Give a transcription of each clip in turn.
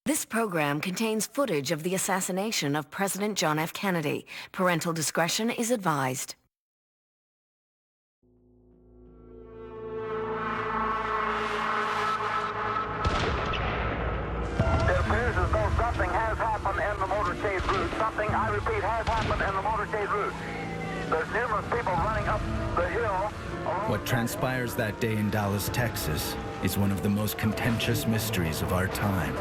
This program contains footage of the assassination of President John F. Kennedy. Parental discretion is advised. It appears as though something has happened in the motorcade route. Something, I repeat, has happened in the motorcade route. There's numerous people running up the hill. What transpires that day in Dallas, Texas, is one of the most contentious mysteries of our time,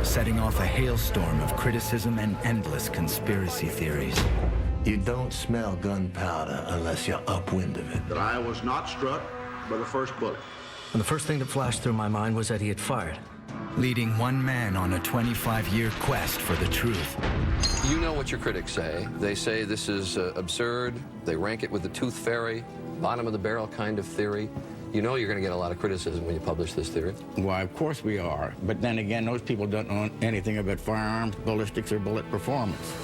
setting off a hailstorm of criticism and endless conspiracy theories. You don't smell gunpowder unless you're upwind of it. That I was not struck by the first bullet. And the first thing that flashed through my mind was that he had fired. Leading one man on a 25-year quest for the truth. You know what your critics say. They say this is absurd. They rank it with the tooth fairy, bottom of the barrel kind of theory. You know you're going to get a lot of criticism when you publish this theory. Why, of course we are. But then again, those people don't know anything about firearms, ballistics, or bullet performance.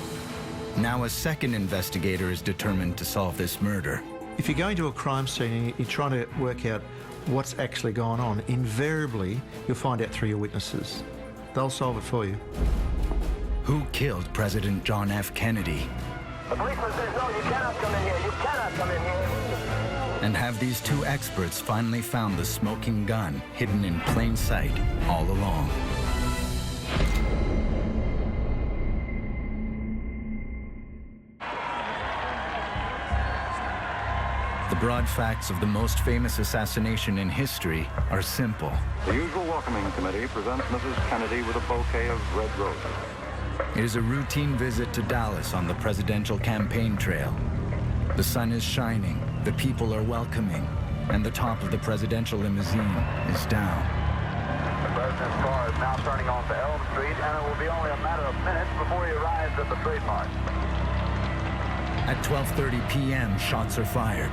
Now a second investigator is determined to solve this murder. If you're going to a crime scene and you're trying to work out what's actually going on, invariably you'll find out through your witnesses. They'll solve it for you. Who killed President John F. Kennedy? The policeman says, no, you cannot come in here. You cannot come in here. And have these two experts finally found the smoking gun hidden in plain sight all along? The broad facts of the most famous assassination in history are simple. The usual welcoming committee presents Mrs. Kennedy with a bouquet of red roses. It is a routine visit to Dallas on the presidential campaign trail. The sun is shining, the people are welcoming, and the top of the presidential limousine is down. The president's car is now turning onto Elm Street, and it will be only a matter of minutes before he arrives at the trademark. At 12:30 p.m., shots are fired.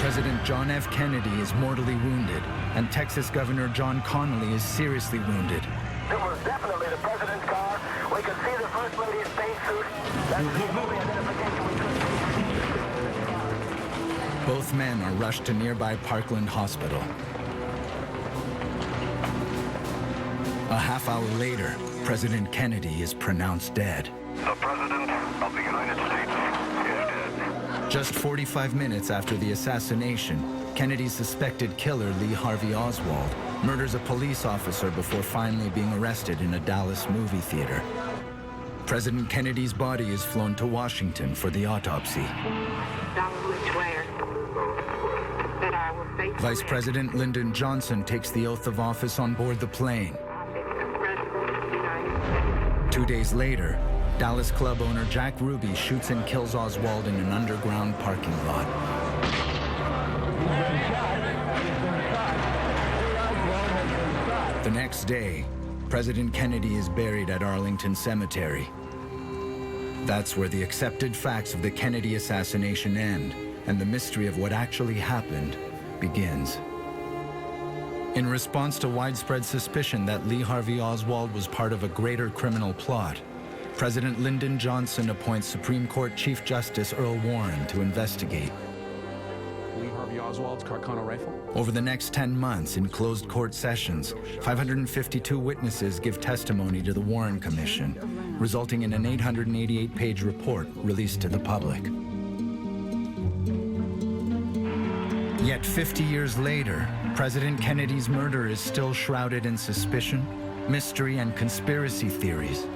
President John F. Kennedy is mortally wounded, and Texas Governor John Connally is seriously wounded. It was definitely the president's car. We could see the First Lady's spacesuit. That's the only identification we could see. Both men are rushed to nearby Parkland Hospital. A half hour later, President Kennedy is pronounced dead. The President of the United States is dead. Just 45 minutes after the assassination, Kennedy's suspected killer, Lee Harvey Oswald, murders a police officer before finally being arrested in a Dallas movie theater. President Kennedy's body is flown to Washington for the autopsy. Vice President Lyndon Johnson takes the oath of office on board the plane. 2 days later, Dallas club owner Jack Ruby shoots and kills Oswald in an underground parking lot. The next day, President Kennedy is buried at Arlington Cemetery. That's where the accepted facts of the Kennedy assassination end, and the mystery of what actually happened begins. In response to widespread suspicion that Lee Harvey Oswald was part of a greater criminal plot, President Lyndon Johnson appoints Supreme Court Chief Justice Earl Warren to investigate. Lee Harvey Oswald's Carcano rifle? Over the next 10 months, in closed court sessions, 552 witnesses give testimony to the Warren Commission, resulting in an 888-page report released to the public. Yet 50 years later, President Kennedy's murder is still shrouded in suspicion, mystery, and conspiracy theories.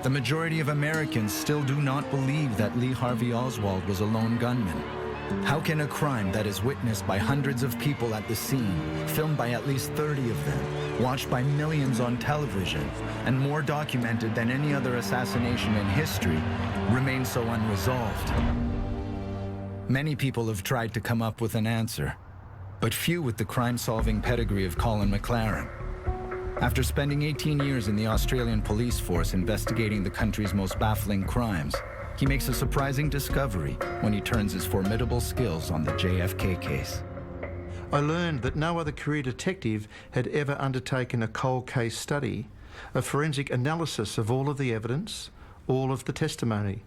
The majority of Americans still do not believe that Lee Harvey Oswald was a lone gunman. How can a crime that is witnessed by hundreds of people at the scene, filmed by at least 30 of them, watched by millions on television, and more documented than any other assassination in history, remain so unresolved? Many people have tried to come up with an answer, but few with the crime-solving pedigree of Colin McLaren. After spending 18 years in the Australian police force investigating the country's most baffling crimes, he makes a surprising discovery when he turns his formidable skills on the JFK case. I learned that no other career detective had ever undertaken a cold case study, a forensic analysis of all of the evidence, all of the testimony,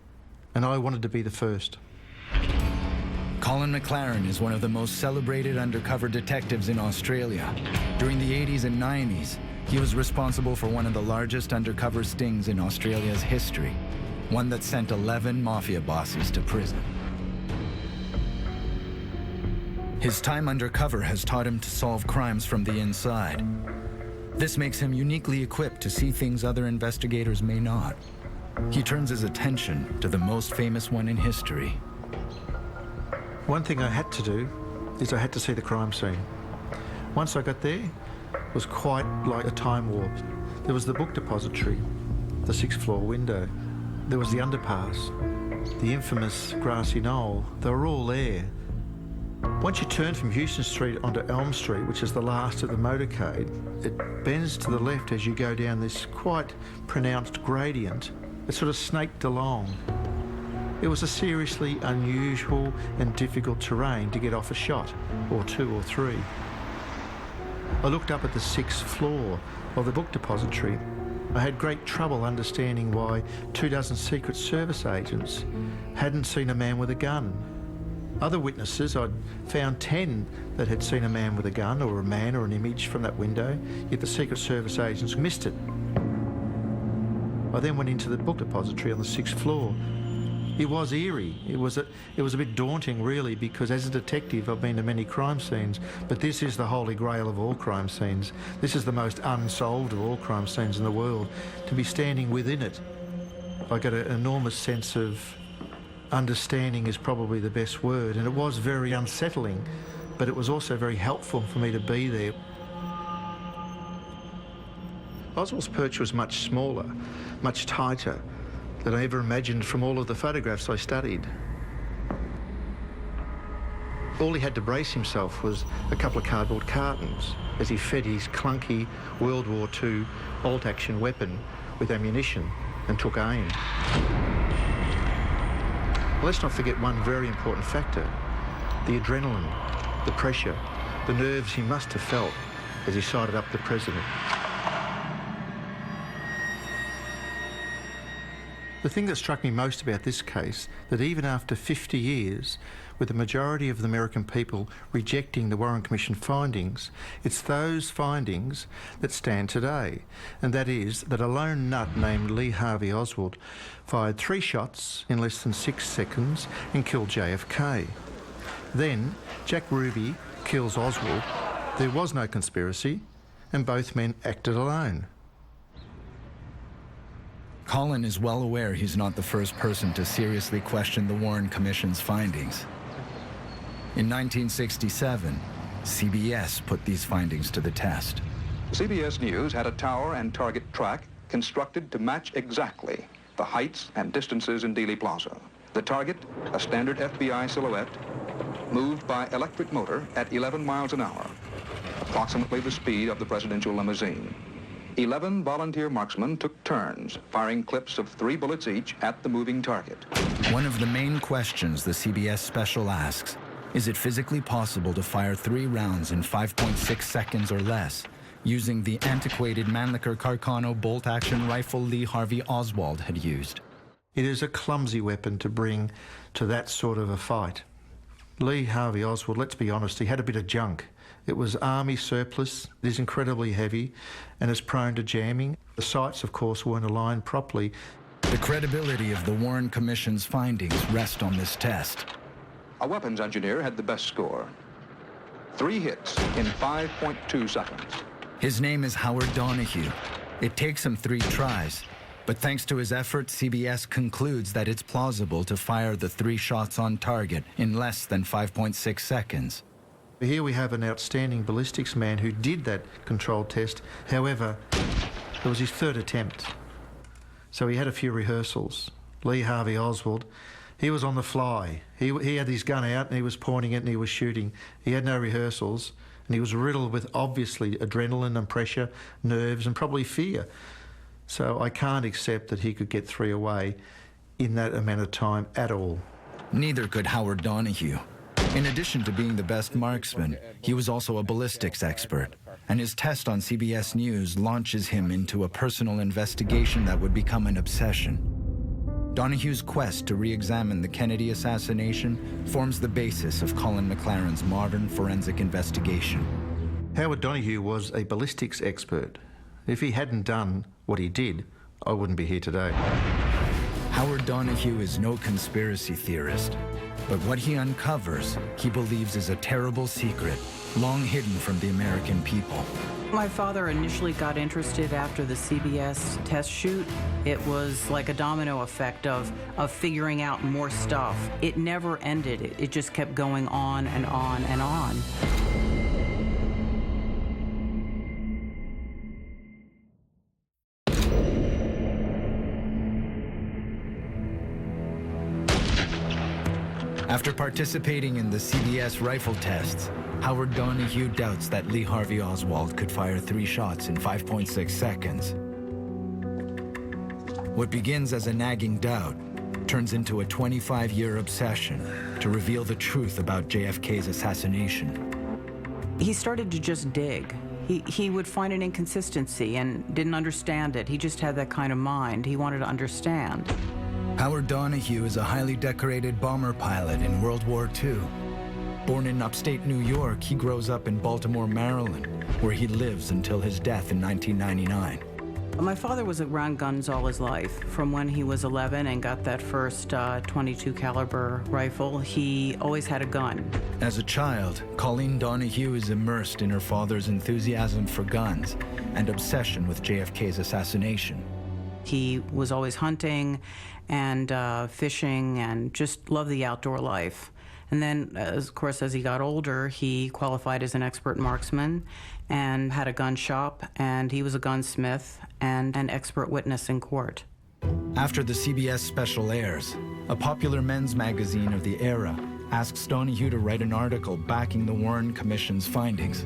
and I wanted to be the first. Colin McLaren is one of the most celebrated undercover detectives in Australia. During the 80s and 90s, he was responsible for one of the largest undercover stings in Australia's history, one that sent 11 mafia bosses to prison. His time undercover has taught him to solve crimes from the inside. This makes him uniquely equipped to see things other investigators may not. He turns his attention to the most famous one in history. One thing I had to do is I had to see the crime scene. Once I got there, it was quite like a time warp. There was the book depository, the 6th floor window. There was the underpass, the infamous grassy knoll. They were all there. Once you turn from Houston Street onto Elm Street, which is the last of the motorcade, it bends to the left as you go down this quite pronounced gradient. It sort of snaked along. It was a seriously unusual and difficult terrain to get off a shot, or 2 or 3. I looked up at the 6th floor of the book depository. I had great trouble understanding why 24 Secret Service agents hadn't seen a man with a gun. Other witnesses, I'd found 10 that had seen a man with a gun or a man or an image from that window, yet the Secret Service agents missed it. I then went into the book depository on the 6th floor. It was eerie. It was a bit daunting, really, because as a detective, I've been to many crime scenes, but this is the holy grail of all crime scenes. This is the most unsolved of all crime scenes in the world. To be standing within it, I got an enormous sense of understanding is probably the best word, and it was very unsettling, but it was also very helpful for me to be there. Oswald's perch was much smaller, much tighter than I ever imagined from all of the photographs I studied. All he had to brace himself was a couple of cardboard cartons as he fed his clunky World War II bolt-action weapon with ammunition and took aim. Let's not forget one very important factor, the adrenaline, the pressure, the nerves he must have felt as he sighted up the president. The thing that struck me most about this case, that even after 50 years, with the majority of the American people rejecting the Warren Commission findings, it's those findings that stand today. And that is that a lone nut named Lee Harvey Oswald fired 3 shots in less than 6 seconds and killed JFK. Then Jack Ruby kills Oswald. There was no conspiracy, and both men acted alone. Colin is well aware he's not the first person to seriously question the Warren Commission's findings. In 1967, CBS put these findings to the test. CBS News had a tower and target track constructed to match exactly the heights and distances in Dealey Plaza. The target, a standard FBI silhouette, moved by electric motor at 11 miles an hour, approximately the speed of the presidential limousine. 11 volunteer marksmen took turns, firing clips of 3 bullets each at the moving target. One of the main questions the CBS special asks, is it physically possible to fire 3 rounds in 5.6 seconds or less, using the antiquated Mannlicher Carcano bolt-action rifle Lee Harvey Oswald had used? It is a clumsy weapon to bring to that sort of a fight. Lee Harvey Oswald, let's be honest, he had a bit of junk. It was army surplus, it is incredibly heavy, and is prone to jamming. The sights, of course, weren't aligned properly. The credibility of the Warren Commission's findings rest on this test. A weapons engineer had the best score. 3 hits in 5.2 seconds. His name is Howard Donahue. It takes him 3 tries, but thanks to his efforts, CBS concludes that it's plausible to fire the 3 shots on target in less than 5.6 seconds. Here we have an outstanding ballistics man who did that controlled test. However, it was his 3rd attempt. So he had a few rehearsals. Lee Harvey Oswald, he was on the fly. He had his gun out and he was pointing it and he was shooting. He had no rehearsals and he was riddled with obviously adrenaline and pressure, nerves and probably fear. So I can't accept that he could get 3 away in that amount of time at all. Neither could Howard Donahue. In addition to being the best marksman, he was also a ballistics expert, and his test on CBS News launches him into a personal investigation that would become an obsession. Donahue's quest to re-examine the Kennedy assassination forms the basis of Colin McLaren's modern forensic investigation. Howard Donahue was a ballistics expert. If he hadn't done what he did, I wouldn't be here today. Howard Donahue is no conspiracy theorist, but what he uncovers, he believes is a terrible secret, long hidden from the American people. My father initially got interested after the CBS test shoot. It was like a domino effect of figuring out more stuff. It never ended. It just kept going on and on and on. After participating in the CBS rifle tests, Howard Donahue doubts that Lee Harvey Oswald could fire 3 shots in 5.6 seconds. What begins as a nagging doubt turns into a 25-year obsession to reveal the truth about JFK's assassination. He started to just dig. He would find an inconsistency and didn't understand it. He just had that kind of mind. He wanted to understand. Howard Donahue is a highly decorated bomber pilot in World War II. Born in upstate New York, he grows up in Baltimore, Maryland, where he lives until his death in 1999. My father was around guns all his life. From when he was 11 and got that first .22 caliber rifle, he always had a gun. As a child, Colleen Donahue is immersed in her father's enthusiasm for guns and obsession with JFK's assassination. He was always hunting and fishing and just loved the outdoor life. And then, of course, as he got older, he qualified as an expert marksman and had a gun shop, and he was a gunsmith and an expert witness in court. After the CBS special airs, a popular men's magazine of the era asks Donahue to write an article backing the Warren Commission's findings.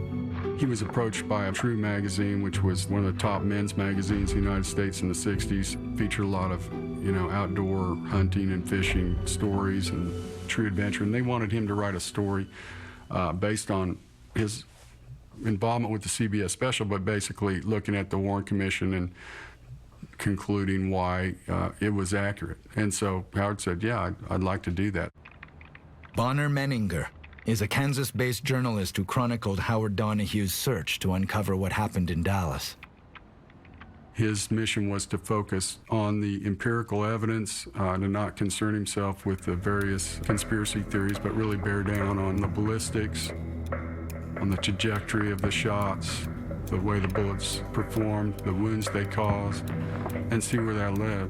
He was approached by a True magazine, which was one of the top men's magazines in the United States in the 60s. Featured a lot of, outdoor hunting and fishing stories and true adventure. And they wanted him to write a story based on his involvement with the CBS special, but basically looking at the Warren Commission and concluding why it was accurate. And so Howard said, yeah, I'd like to do that. Bonner Menninger is a Kansas-based journalist who chronicled Howard Donahue's search to uncover what happened in Dallas. His mission was to focus on the empirical evidence, to not concern himself with the various conspiracy theories, but really bear down on the ballistics, on the trajectory of the shots, the way the bullets performed, the wounds they caused, and see where that led.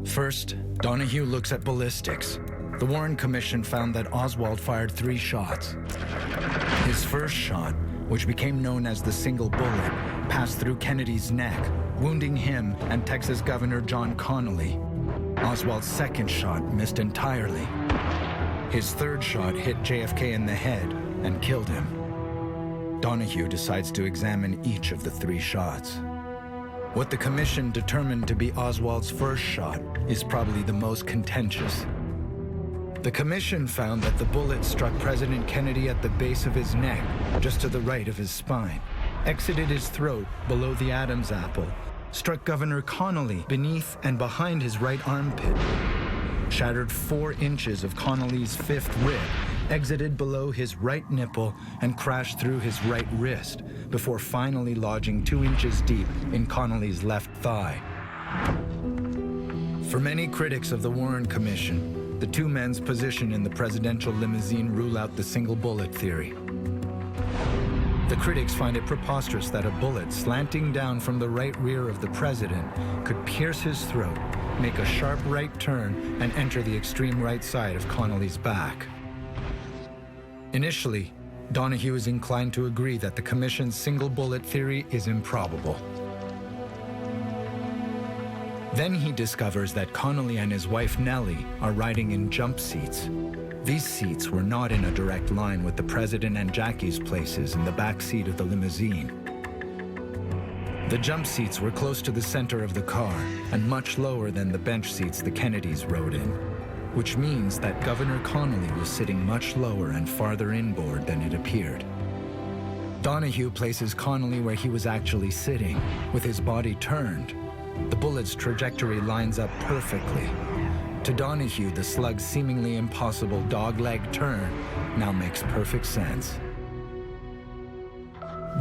First, Donahue looks at ballistics. The Warren Commission found that Oswald fired 3 shots. His first shot, which became known as the single bullet, passed through Kennedy's neck, wounding him and Texas Governor John Connally. Oswald's second shot missed entirely. His third shot hit JFK in the head and killed him. Donahue decides to examine each of the 3 shots. What the commission determined to be Oswald's first shot is probably the most contentious. The commission found that the bullet struck President Kennedy at the base of his neck, just to the right of his spine, exited his throat below the Adam's apple, struck Governor Connally beneath and behind his right armpit, shattered 4 inches of Connally's 5th rib, exited below his right nipple, and crashed through his right wrist, before finally lodging 2 inches deep in Connally's left thigh. For many critics of the Warren Commission, the 2 men's position in the presidential limousine rule out the single bullet theory. The critics find it preposterous that a bullet slanting down from the right rear of the president could pierce his throat, make a sharp right turn, and enter the extreme right side of Connally's back. Initially, Donahue is inclined to agree that the commission's single bullet theory is improbable. Then he discovers that Connally and his wife Nellie are riding in jump seats. These seats were not in a direct line with the president and Jackie's places in the back seat of the limousine. The jump seats were close to the center of the car and much lower than the bench seats the Kennedys rode in, which means that Governor Connally was sitting much lower and farther inboard than it appeared. Donahue places Connally where he was actually sitting, with his body turned. The bullet's trajectory lines up perfectly. To Donahue, the slug's seemingly impossible dog-leg turn now makes perfect sense.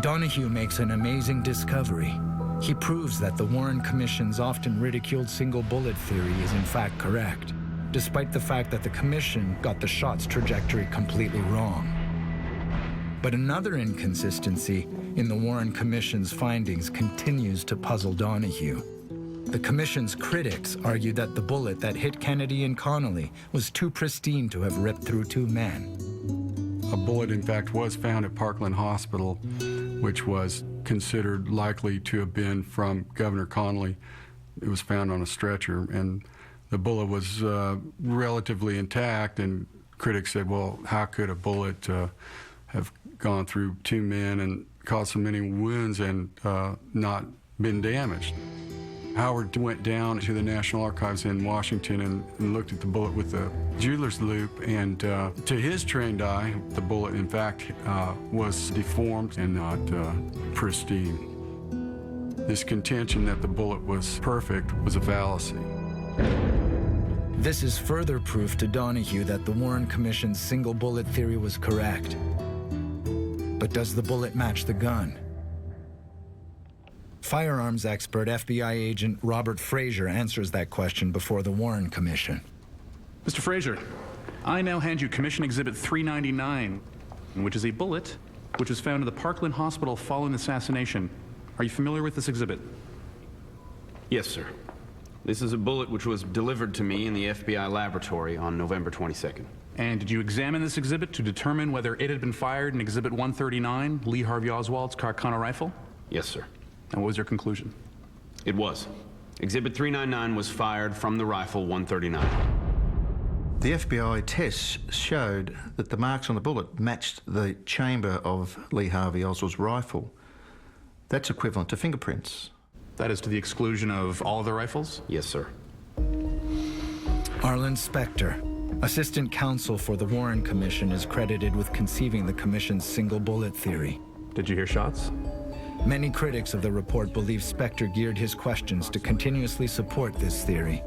Donahue makes an amazing discovery. He proves that the Warren Commission's often ridiculed single bullet theory is in fact correct, despite the fact that the Commission got the shot's trajectory completely wrong. But another inconsistency in the Warren Commission's findings continues to puzzle Donahue. The Commission's critics argued that the bullet that hit Kennedy and Connolly was too pristine to have ripped through two men. A bullet, in fact, was found at Parkland Hospital, which was considered likely to have been from Governor Connolly. It was found on a stretcher, and the bullet was relatively intact, and critics said, well, how could a bullet have gone through two men and caused so many wounds and not been damaged? Howard went down to the National Archives in Washington and looked at the bullet with the jeweler's loop, and to his trained eye, the bullet, in fact, was deformed and not pristine. This contention that the bullet was perfect was a fallacy. This is further proof to Donahue that the Warren Commission's single bullet theory was correct. But does the bullet match the gun? Firearms expert FBI agent Robert Frazier answers that question before the Warren Commission. Mr. Frazier, I now hand you Commission Exhibit 399, which is a bullet which was found in the Parkland Hospital following the assassination. Are you familiar with this exhibit? Yes, sir. This is a bullet which was delivered to me in the FBI laboratory on November 22nd. And did you examine this exhibit to determine whether it had been fired in Exhibit 139, Lee Harvey Oswald's Carcano rifle? Yes, sir. And what was your conclusion? It was. Exhibit 399 was fired from the rifle 139. The FBI tests showed that the marks on the bullet matched the chamber of Lee Harvey Oswald's rifle. That's equivalent to fingerprints. That is to the exclusion of all other rifles? Yes, sir. Arlen Specter, assistant counsel for the Warren Commission, is credited with conceiving the Commission's single bullet theory. Did you hear shots? Many critics of the report believe Specter geared his questions to continuously support this theory.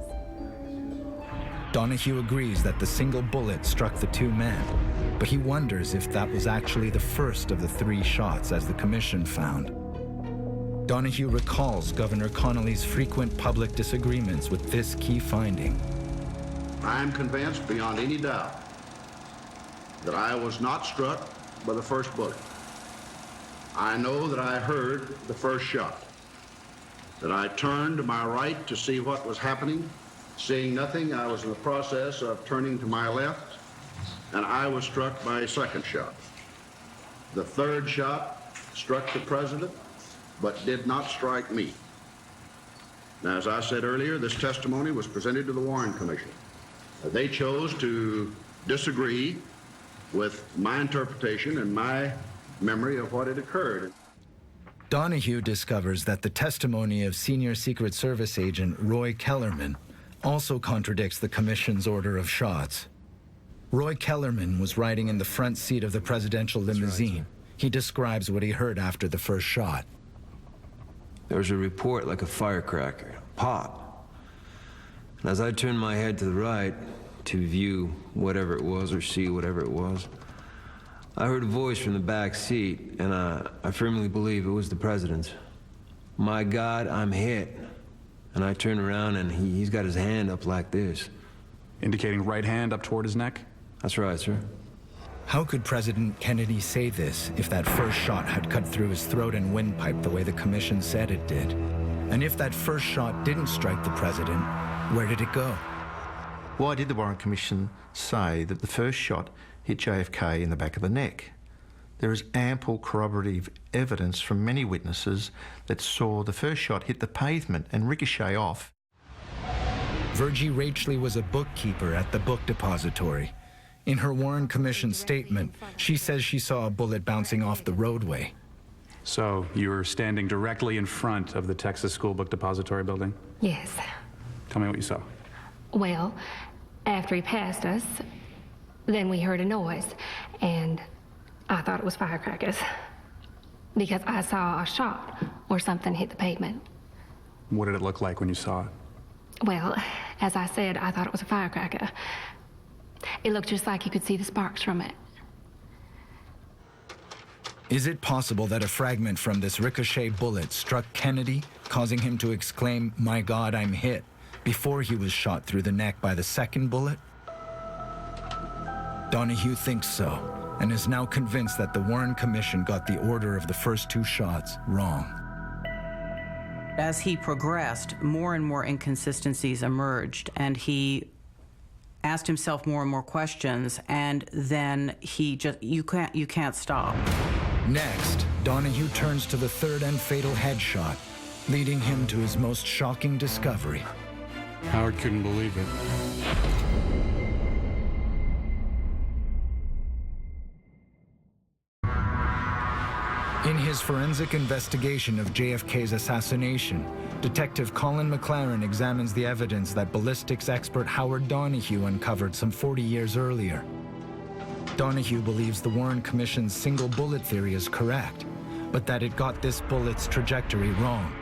Donahue agrees that the single bullet struck the two men, but he wonders if that was actually the first of the three shots, as the Commission found. Donahue recalls Governor Connolly's frequent public disagreements with this key finding. I am convinced beyond any doubt that I was not struck by the first bullet. I know that I heard the first shot, that I turned to my right to see what was happening. Seeing nothing, I was in the process of turning to my left, and I was struck by a second shot. The third shot struck the president, but did not strike me. Now, as I said earlier, this testimony was presented to the Warren Commission. They chose to disagree with my interpretation and my memory of what had occurred. Donahue discovers that the testimony of Senior Secret Service agent Roy Kellerman also contradicts the Commission's order of shots. Roy Kellerman was riding in the front seat of the presidential limousine. Right. He describes what he heard after the first shot. There was a report like a firecracker, pop. And as I turned my head to the right to view whatever it was or see whatever it was, I heard a voice from the back seat, and I firmly believe it was the president's. My God, I'm hit. And I turned around, and he's got his hand up like this. Indicating right hand up toward his neck? That's right, sir. How could President Kennedy say this if that first shot had cut through his throat and windpipe the way the Commission said it did? And if that first shot didn't strike the president, where did it go? Why did the Warren Commission say that the first shot hit JFK in the back of the neck? There is ample corroborative evidence from many witnesses that saw the first shot hit the pavement and ricochet off. Virgie Rachley was a bookkeeper at the book depository. In her Warren Commission statement, she says she saw a bullet bouncing off the roadway. So you were standing directly in front of the Texas School Book Depository building? Yes. Tell me what you saw. Well, after he passed us, then we heard a noise, and I thought it was firecrackers because I saw a shot or something hit the pavement. What did it look like when you saw it? Well, As I said, I thought it was a firecracker. It looked just like you could see the sparks from it. Is it possible that a fragment from this ricochet bullet struck Kennedy, causing him to exclaim, "My God, I'm hit," before he was shot through the neck by the second bullet? Donahue thinks so, and is now convinced that the Warren Commission got the order of the first two shots wrong. As he progressed, more and more inconsistencies emerged, and he asked himself more and more questions, and then you can't stop. Next, Donahue turns to the third and fatal headshot, leading him to his most shocking discovery. Howard couldn't believe it. In his forensic investigation of JFK's assassination, Detective Colin McLaren examines the evidence that ballistics expert Howard Donahue uncovered some 40 years earlier. Donahue believes the Warren Commission's single bullet theory is correct, but that it got this bullet's trajectory wrong.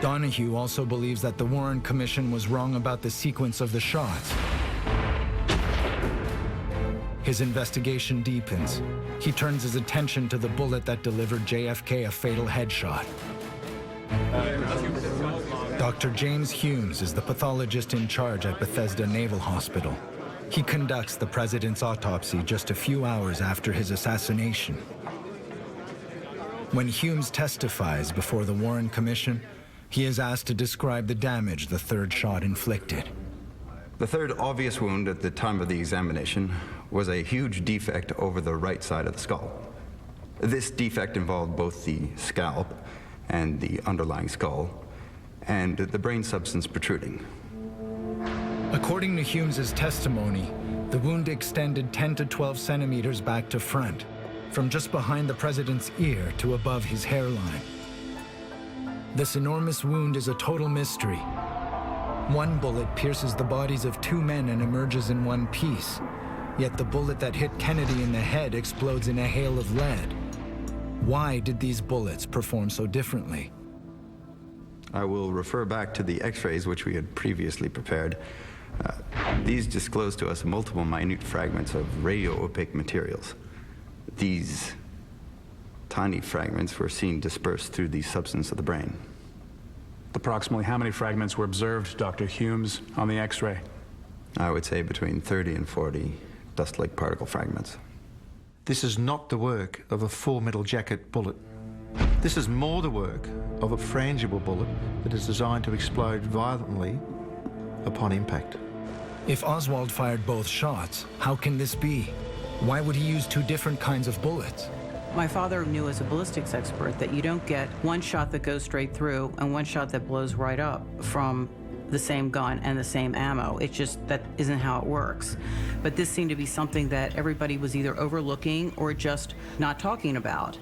Donahue also believes that the Warren Commission was wrong about the sequence of the shots. His investigation deepens. He turns his attention to the bullet that delivered JFK a fatal headshot. Dr. James Humes is the pathologist in charge at Bethesda Naval Hospital. He conducts the president's autopsy just a few hours after his assassination. When Humes testifies before the Warren Commission, he is asked to describe the damage the third shot inflicted. The third obvious wound at the time of the examination was a huge defect over the right side of the skull. This defect involved both the scalp and the underlying skull, and the brain substance protruding. According to Humes's testimony, the wound extended 10 to 12 centimeters back to front, from just behind the president's ear to above his hairline. This enormous wound is a total mystery. One bullet pierces the bodies of two men and emerges in one piece, yet the bullet that hit Kennedy in the head explodes in a hail of lead. Why did these bullets perform so differently? I will refer back to the x-rays which we had previously prepared. These disclose to us multiple minute fragments of radio-opaque materials. These tiny fragments were seen dispersed through the substance of the brain. Approximately how many fragments were observed, Dr. Humes, on the X-ray? I would say between 30 and 40 dust-like particle fragments. This is not the work of a 4-metal jacket bullet. This is more the work of a frangible bullet that is designed to explode violently upon impact. If Oswald fired both shots, how can this be? Why would he use two different kinds of bullets? My father knew as a ballistics expert that you don't get one shot that goes straight through and one shot that blows right up from the same gun and the same ammo. It just, that isn't how it works. But this seemed to be something that everybody was either overlooking or just not talking about.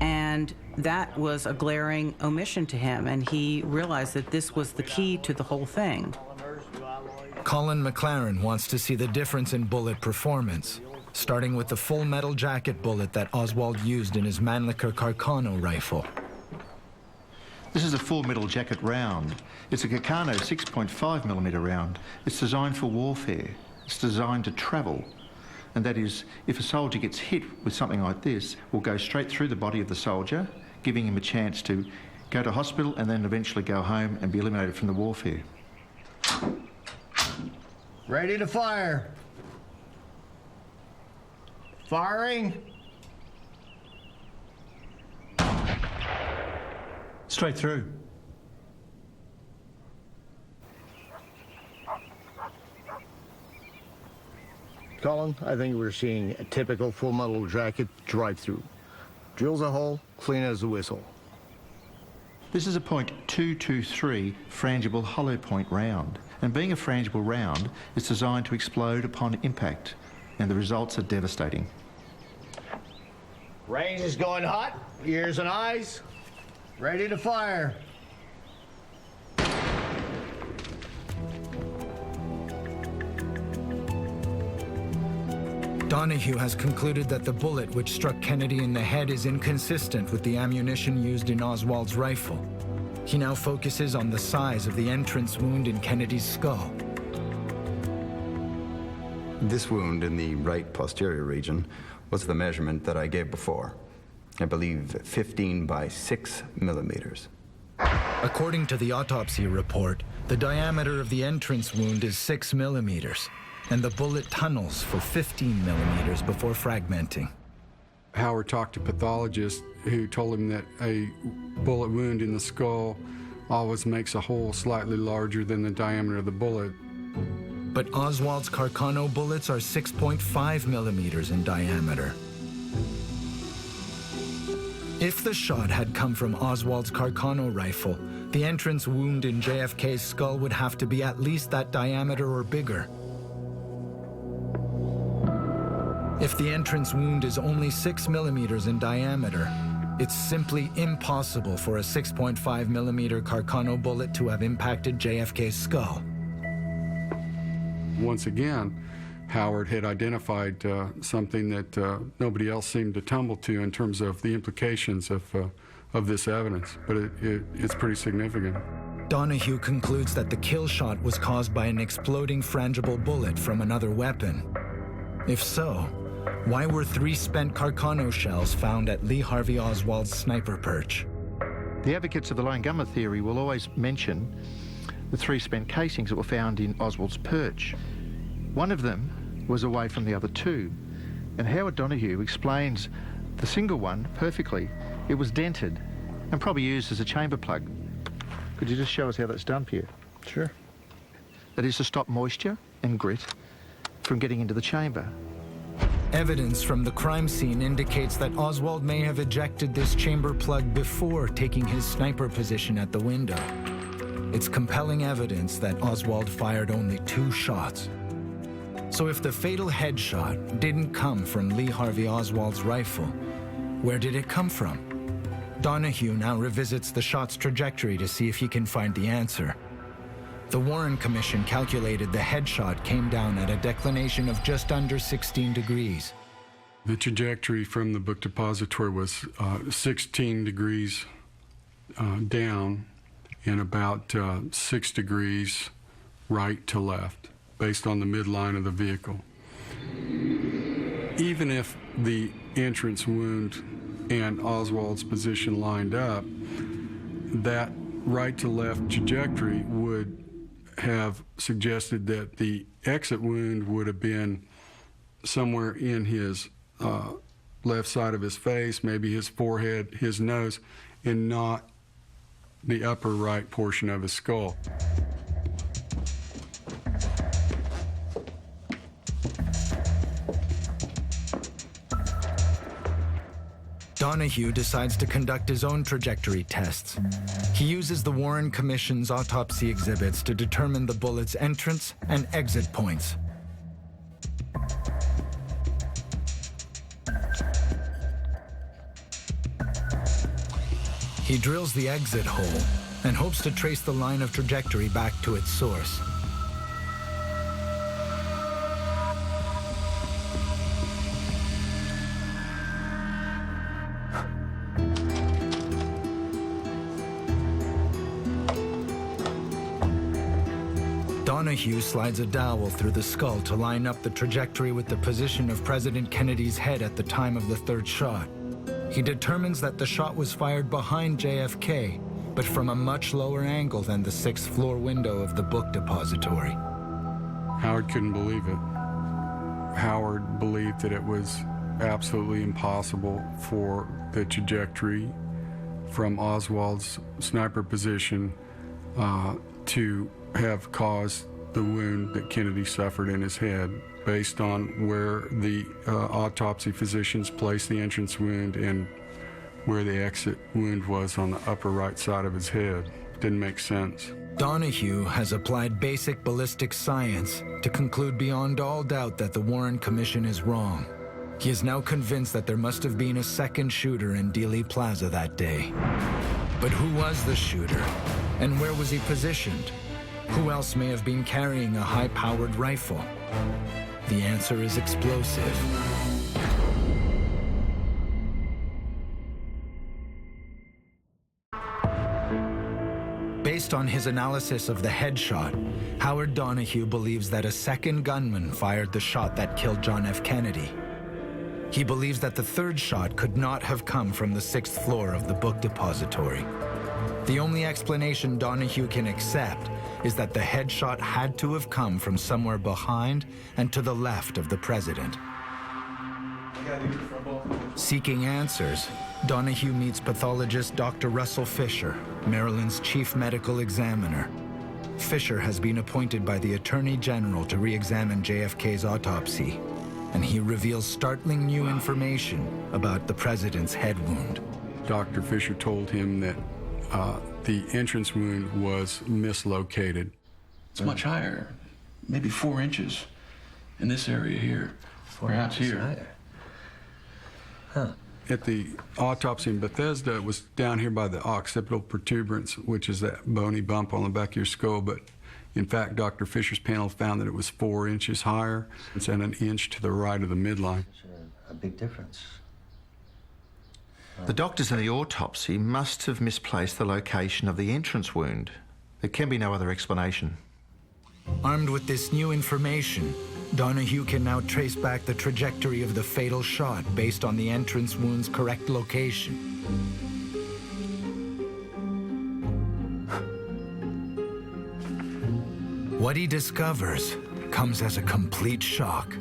And that was a glaring omission to him, and he realized that this was the key to the whole thing. Colin McLaren wants to see the difference in bullet performance, starting with the full metal jacket bullet that Oswald used in his Mannlicher Carcano rifle. This is a 4-metal jacket round. It's a Carcano 6.5mm round. It's designed for warfare. It's designed to travel. And that is, if a soldier gets hit with something like this, it will go straight through the body of the soldier, giving him a chance to go to hospital and then eventually go home and be eliminated from the warfare. Ready to fire. Firing. Straight through. Colin, I think we're seeing a typical full metal jacket drive-through. Drills a hole, clean as a whistle. This is a .223 frangible hollow point round. And being a frangible round, it's designed to explode upon impact. And the results are devastating. Range is going hot. Ears and eyes. Ready to fire. Donahue has concluded that the bullet which struck Kennedy in the head is inconsistent with the ammunition used in Oswald's rifle. He now focuses on the size of the entrance wound in Kennedy's skull. This wound in the right posterior region was the measurement that I gave before. I believe 15 by 6 millimeters. According to the autopsy report, the diameter of the entrance wound is 6 millimeters, and the bullet tunnels for 15 millimeters before fragmenting. Howard talked to pathologists who told him that a bullet wound in the skull always makes a hole slightly larger than the diameter of the bullet. But Oswald's Carcano bullets are 6.5 millimeters in diameter. If the shot had come from Oswald's Carcano rifle, the entrance wound in JFK's skull would have to be at least that diameter or bigger. If the entrance wound is only 6 millimeters in diameter, it's simply impossible for a 6.5 millimeter Carcano bullet to have impacted JFK's skull. Once again, Howard had identified something that nobody else seemed to tumble to in terms of the implications of this evidence, but it's pretty significant. Donahue concludes that the kill shot was caused by an exploding frangible bullet from another weapon. If so, why were 3 spent Carcano shells found at Lee Harvey Oswald's sniper perch? The advocates of the lone gunman theory will always mention the 3 spent casings that were found in Oswald's perch. One of them was away from the other 2, and Howard Donahue explains the single one perfectly. It was dented and probably used as a chamber plug. Could you just show us how that's done, Pierre? Sure. That is to stop moisture and grit from getting into the chamber. Evidence from the crime scene indicates that Oswald may have ejected this chamber plug before taking his sniper position at the window. It's compelling evidence that Oswald fired only 2 shots. So if the fatal headshot didn't come from Lee Harvey Oswald's rifle, where did it come from? Donahue now revisits the shot's trajectory to see if he can find the answer. The Warren Commission calculated the headshot came down at a declination of just under 16 degrees. The trajectory from the book depository was 16 degrees down and about 6 degrees right to left, based on the midline of the vehicle. Even if the entrance wound and Oswald's position lined up, that right to left trajectory would have suggested that the exit wound would have been somewhere in his left side of his face, maybe his forehead, his nose, and not the upper right portion of his skull. Donahue decides to conduct his own trajectory tests. He uses the Warren Commission's autopsy exhibits to determine the bullet's entrance and exit points. He drills the exit hole and hopes to trace the line of trajectory back to its source. Donahue slides a dowel through the skull to line up the trajectory with the position of President Kennedy's head at the time of the 3rd shot. He determines that the shot was fired behind JFK, but from a much lower angle than the 6th floor window of the book depository. Howard couldn't believe it. Howard believed that it was absolutely impossible for the trajectory from Oswald's sniper position to have caused the wound that Kennedy suffered in his head, based on where the autopsy physicians placed the entrance wound and where the exit wound was on the upper right side of his head. Didn't make sense. Donahue has applied basic ballistic science to conclude beyond all doubt that the Warren Commission is wrong. He is now convinced that there must have been a second shooter in Dealey Plaza that day. But who was the shooter? And where was he positioned? Who else may have been carrying a high-powered rifle? The answer is explosive. Based on his analysis of the headshot, Howard Donahue believes that a second gunman fired the shot that killed John F. Kennedy. He believes that the third shot could not have come from the 6th floor of the book depository. The only explanation Donahue can accept is that the headshot had to have come from somewhere behind and to the left of the president. Seeking answers, Donahue meets pathologist Dr. Russell Fisher, Maryland's chief medical examiner. Fisher has been appointed by the Attorney General to re-examine JFK's autopsy, and he reveals startling new information about the president's head wound. Dr. Fisher told him that the entrance wound was mislocated. It's much higher, maybe 4 inches in this area here, perhaps here. Higher. Huh. At the autopsy in Bethesda, it was down here by the occipital protuberance, which is that bony bump on the back of your skull, but in fact, Dr. Fisher's panel found that it was 4 inches higher. It's at 1 inch to the right of the midline. A big difference. The doctors in the autopsy must have misplaced the location of the entrance wound. There can be no other explanation. Armed with this new information, Donahue can now trace back the trajectory of the fatal shot based on the entrance wound's correct location. What he discovers comes as a complete shock.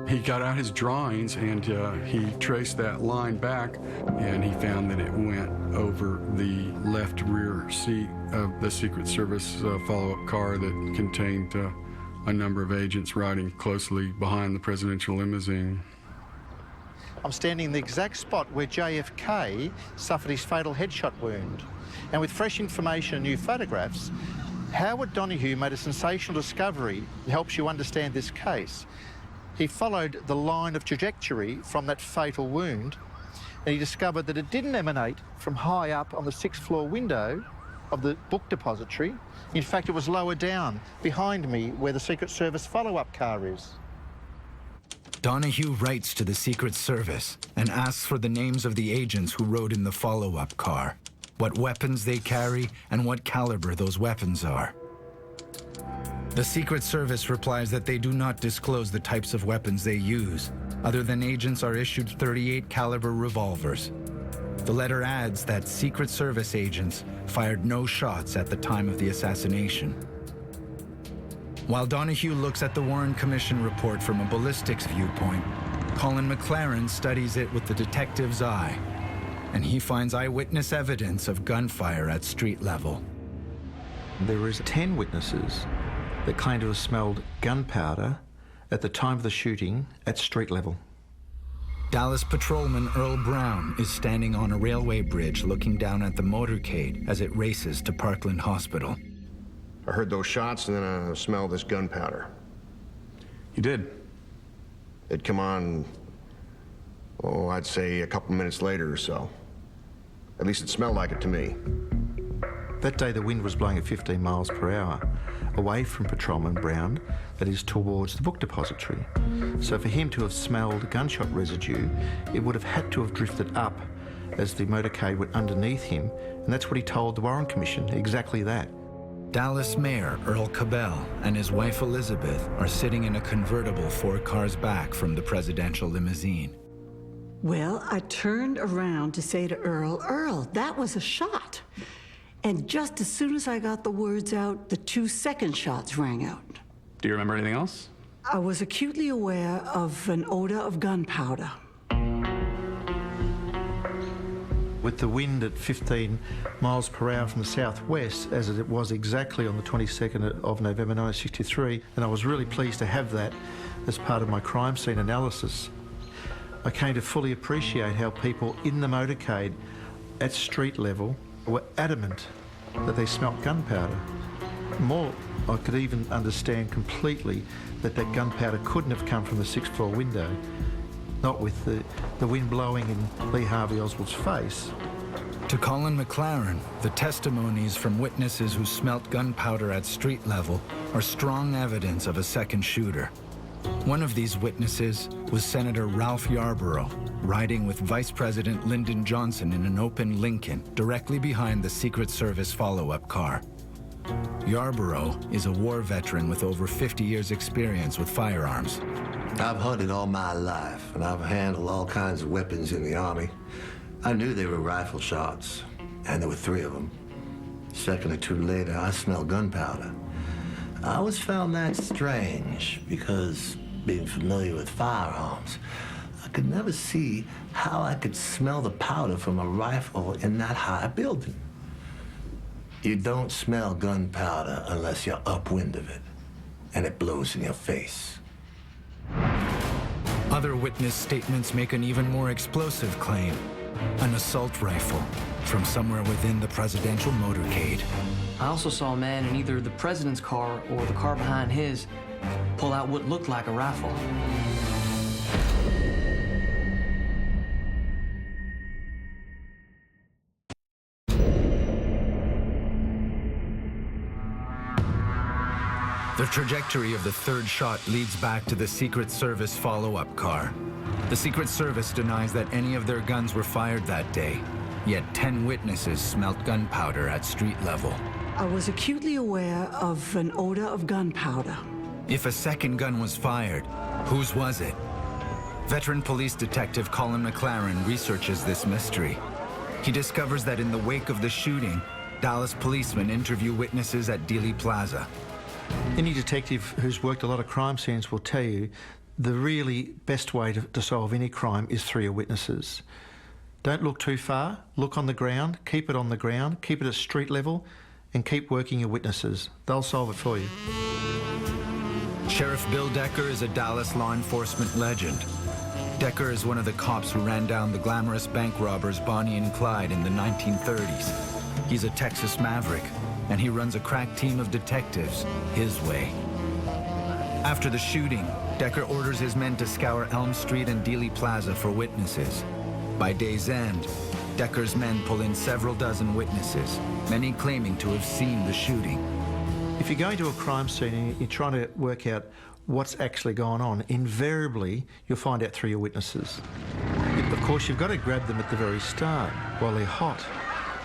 He got out his drawings and he traced that line back, and he found that it went over the left rear seat of the Secret Service follow-up car that contained a number of agents riding closely behind the presidential limousine. I'm standing in the exact spot where JFK suffered his fatal headshot wound. And with fresh information and new photographs, Howard Donahue made a sensational discovery that helps you understand this case. He followed the line of trajectory from that fatal wound, and he discovered that it didn't emanate from high up on the 6th floor window of the book depository. In fact, it was lower down behind me where the Secret Service follow-up car is. Donahue writes to the Secret Service and asks for the names of the agents who rode in the follow-up car, what weapons they carry, and what caliber those weapons are. The Secret Service replies that they do not disclose the types of weapons they use, other than agents are issued .38 caliber revolvers. The letter adds that Secret Service agents fired no shots at the time of the assassination. While Donahue looks at the Warren Commission report from a ballistics viewpoint, Colin McLaren studies it with the detective's eye, and he finds eyewitness evidence of gunfire at street level. There is 10 witnesses that claim to have smelled gunpowder at the time of the shooting at street level. Dallas patrolman Earl Brown is standing on a railway bridge looking down at the motorcade as it races to Parkland Hospital. I heard those shots and then I smelled this gunpowder. You did? It'd come on, oh, I'd say a couple minutes later or so. At least it smelled like it to me. That day the wind was blowing at 15 miles per hour, away from Patrolman Brown, that is towards the book depository. So for him to have smelled gunshot residue, it would have had to have drifted up as the motorcade went underneath him, and that's what he told the Warren Commission, exactly that. Dallas Mayor Earl Cabell and his wife Elizabeth are sitting in a convertible 4 cars back from the presidential limousine. Well, I turned around to say to Earl, "Earl, that was a shot." And just as soon as I got the words out, the 2 second shots rang out. Do you remember anything else? I was acutely aware of an odor of gunpowder. With the wind at 15 miles per hour from the southwest, as it was exactly on the 22nd of November 1963, and I was really pleased to have that as part of my crime scene analysis, I came to fully appreciate how people in the motorcade at street level were adamant that they smelt gunpowder. More, I could even understand completely that that gunpowder couldn't have come from the 6th floor window, not with the wind blowing in Lee Harvey Oswald's face. To Colin McLaren, the testimonies from witnesses who smelt gunpowder at street level are strong evidence of a second shooter. One of these witnesses was Senator Ralph Yarborough, riding with Vice President Lyndon Johnson in an open Lincoln directly behind the Secret Service follow-up car. Yarborough is a war veteran with over 50 years' experience with firearms. I've hunted all my life, and I've handled all kinds of weapons in the Army. I knew they were rifle shots, and there were 3 of them. A second or two later, I smelled gunpowder. I always found that strange, because being familiar with firearms, I could never see how I could smell the powder from a rifle in that high building. You don't smell gunpowder unless you're upwind of it, and it blows in your face. Other witness statements make an even more explosive claim: an assault rifle from somewhere within the presidential motorcade. I also saw a man in either the president's car or the car behind his pull out what looked like a rifle. The trajectory of the third shot leads back to the Secret Service follow-up car. The Secret Service denies that any of their guns were fired that day, yet 10 witnesses smelt gunpowder at street level. I was acutely aware of an odor of gunpowder. If a second gun was fired, whose was it? Veteran police detective Colin McLaren researches this mystery. He discovers that in the wake of the shooting, Dallas policemen interview witnesses at Dealey Plaza. Any detective who's worked a lot of crime scenes will tell you the really best way to solve any crime is through your witnesses. Don't look too far, look on the ground, keep it on the ground, keep it at street level, and keep working your witnesses. They'll solve it for you. Sheriff Bill Decker is a Dallas law enforcement legend. Decker is one of the cops who ran down the glamorous bank robbers Bonnie and Clyde in the 1930s. He's a Texas maverick, and he runs a crack team of detectives his way. After the shooting, Decker orders his men to scour Elm Street and Dealey Plaza for witnesses. By day's end, Decker's men pull in several dozen witnesses, many claiming to have seen the shooting. If you're going to a crime scene and you're trying to work out what's actually going on, invariably you'll find out through your witnesses. Of course, you've got to grab them at the very start while they're hot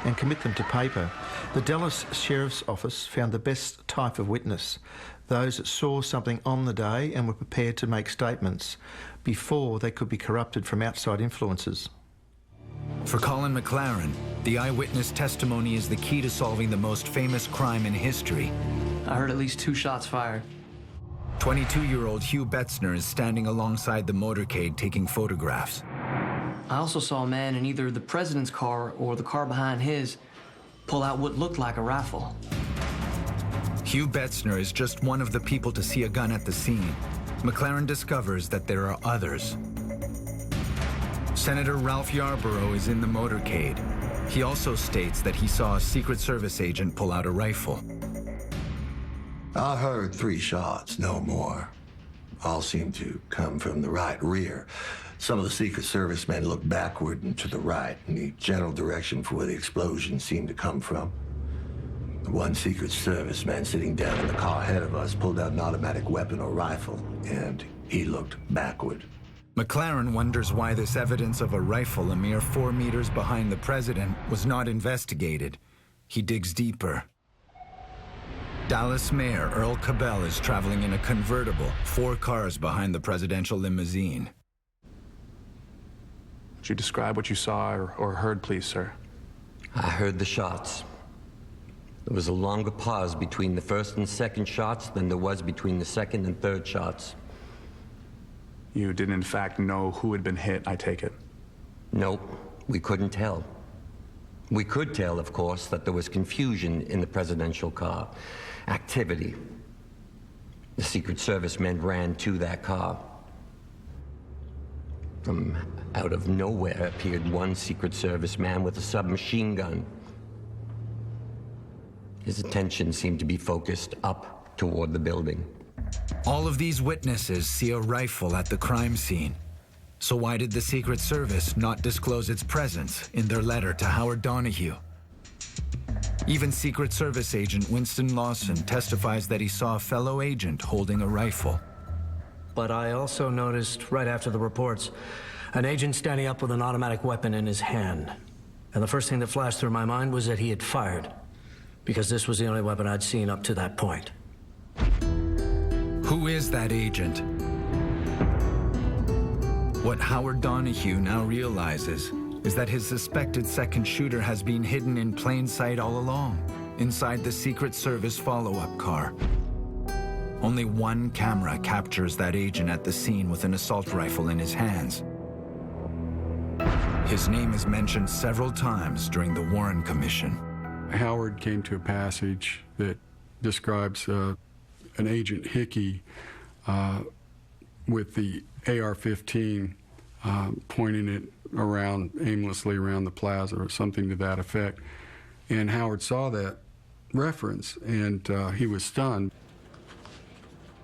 and commit them to paper. The Dallas Sheriff's Office found the best type of witness, those that saw something on the day and were prepared to make statements before they could be corrupted from outside influences. For Colin McLaren, the eyewitness testimony is the key to solving the most famous crime in history. I heard at least 2 shots fired. 22-year-old Hugh Betzner is standing alongside the motorcade taking photographs. I also saw a man in either the president's car or the car behind his pull out what looked like a rifle. Hugh Betzner is just one of the people to see a gun at the scene. McLaren discovers that there are others. Senator Ralph Yarborough is in the motorcade. He also states that he saw a Secret Service agent pull out a rifle. I heard 3 shots, no more. All seemed to come from the right rear. Some of the Secret Service men looked backward and to the right in the general direction for where the explosion seemed to come from. One Secret Service man sitting down in the car ahead of us pulled out an automatic weapon or rifle, and he looked backward. McLaren wonders why this evidence of a rifle a mere 4 meters behind the president was not investigated. He digs deeper. Dallas Mayor Earl Cabell is traveling in a convertible, 4 cars behind the presidential limousine. Would you describe what you saw or heard, please, sir? I heard the shots. There was a longer pause between the first and second shots than there was between the second and third shots. You didn't, in fact, know who had been hit, I take it? Nope, we couldn't tell. We could tell, of course, that there was confusion in the presidential car. Activity. The Secret Service men ran to that car. From out of nowhere appeared one Secret Service man with a submachine gun. His attention seemed to be focused up toward the building. All of these witnesses see a rifle at the crime scene. So why did the Secret Service not disclose its presence in their letter to Howard Donahue? Even Secret Service agent Winston Lawson testifies that he saw a fellow agent holding a rifle. but I also noticed, right after the reports, an agent standing up with an automatic weapon in his hand. And the first thing that flashed through my mind was that he had fired, because this was the only weapon I'd seen up to that point. Who is that agent? What Howard Donahue now realizes is that his suspected second shooter has been hidden in plain sight all along, inside the Secret Service follow-up car. Only one camera captures that agent at the scene with an assault rifle in his hands. His name is mentioned several times during the Warren Commission. Howard came to a passage that describes an Agent Hickey with the AR-15 pointing it aimlessly around the plaza or something to that effect. And Howard saw that reference and he was stunned.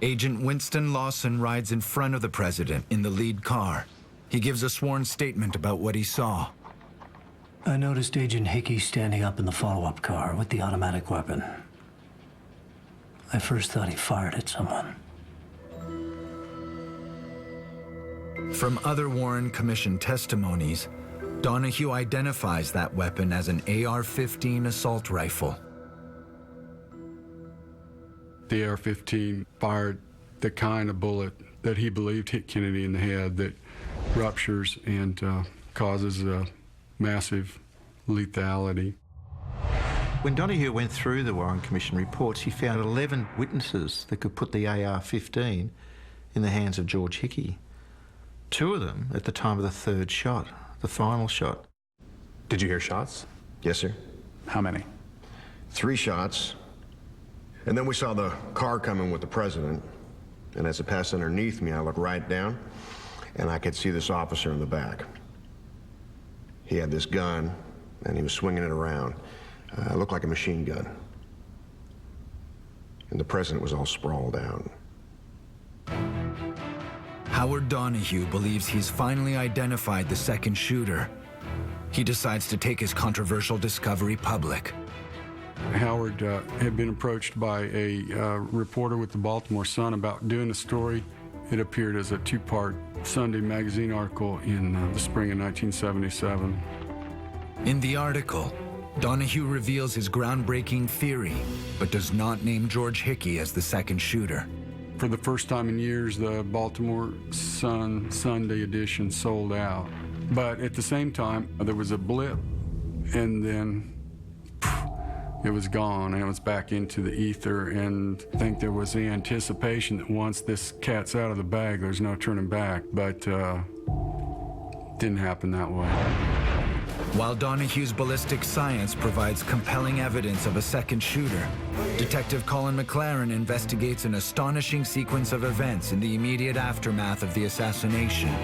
Agent Winston Lawson rides in front of the president in the lead car. He gives a sworn statement about what he saw. I noticed Agent Hickey standing up in the follow-up car with the automatic weapon. I first thought he fired at someone. From other Warren Commission testimonies, Donahue identifies that weapon as an AR-15 assault rifle. The AR-15 fired the kind of bullet that he believed hit Kennedy in the head that ruptures and causes massive lethality. When Donahue went through the Warren Commission reports, he found 11 witnesses that could put the AR-15 in the hands of George Hickey. 2 of them at the time of the third shot, the final shot. Did you hear shots? Yes, sir. How many? 3 shots. And then we saw the car coming with the president. And as it passed underneath me, I looked right down, and I could see this officer in the back. He had this gun, and he was swinging it around. It looked like a machine gun. And the president was all sprawled out. Howard Donahue believes he's finally identified the second shooter. He decides to take his controversial discovery public. Howard had been approached by a reporter with the Baltimore Sun about doing a story. It appeared as a 2-part Sunday magazine article in the spring of 1977. In the article, Donahue reveals his groundbreaking theory, but does not name George Hickey as the second shooter. For the first time in years, the Baltimore Sun Sunday edition sold out. But at the same time, there was a blip, and then it was gone, and it was back into the ether. And I think there was the anticipation that once this cat's out of the bag, there's no turning back. But didn't happen that way. While Donahue's ballistic science provides compelling evidence of a second shooter, Detective Colin McLaren investigates an astonishing sequence of events in the immediate aftermath of the assassination.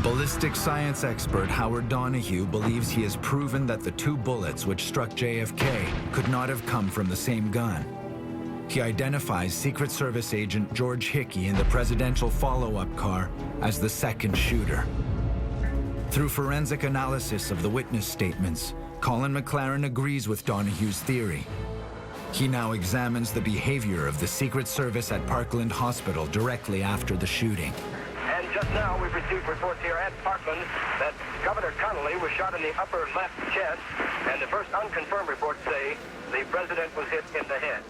Ballistic science expert Howard Donahue believes he has proven that the 2 bullets which struck JFK could not have come from the same gun. He identifies Secret Service agent George Hickey in the presidential follow-up car as the second shooter. Through forensic analysis of the witness statements, Colin McLaren agrees with Donahue's theory. He now examines the behavior of the Secret Service at Parkland Hospital directly after the shooting. And just now we've received reports here at Parkland that Governor Connolly was shot in the upper left chest, and the first unconfirmed reports say the president was hit in the head.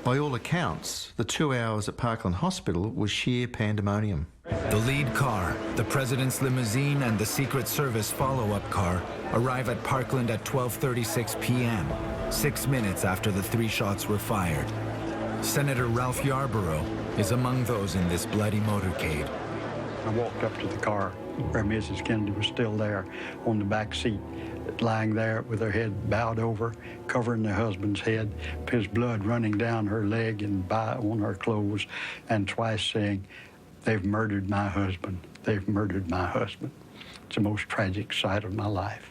By all accounts, the 2 hours at Parkland Hospital was sheer pandemonium. The lead car, the president's limousine, and the Secret Service follow-up car arrive at Parkland at 12:36 p.m., 6 minutes after the 3 shots were fired. Senator Ralph Yarborough is among those in this bloody motorcade. I walked up to the car where Mrs. Kennedy was still there on the back seat, lying there with her head bowed over, covering her husband's head, his blood running down her leg and on her clothes, and twice saying, "They've murdered my husband. They've murdered my husband." It's the most tragic sight of my life.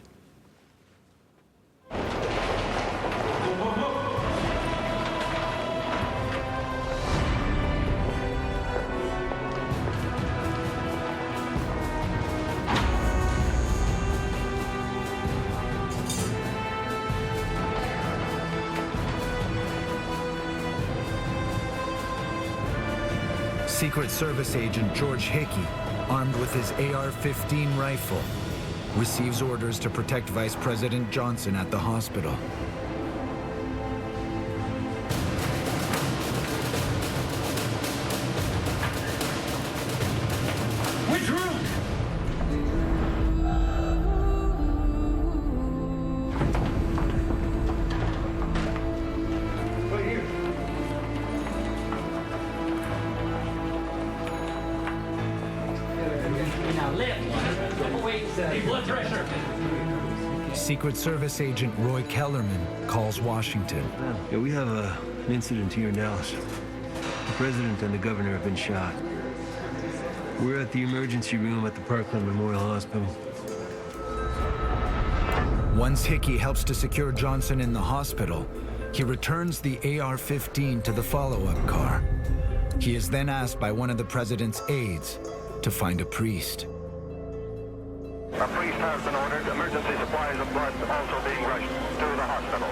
Secret Service agent George Hickey, armed with his AR-15 rifle, receives orders to protect Vice President Johnson at the hospital. Which room? Right here. Now left. Wait, blood pressure. Secret Service agent Roy Kellerman calls Washington. Yeah, we have an incident here in Dallas. The president and the governor have been shot. We're at the emergency room at the Parkland Memorial Hospital. Once Hickey helps to secure Johnson in the hospital, he returns the AR-15 to the follow-up car. He is then asked by one of the president's aides to find a priest. A priest has been ordered. Emergency supplies of blood also being rushed to the hospital.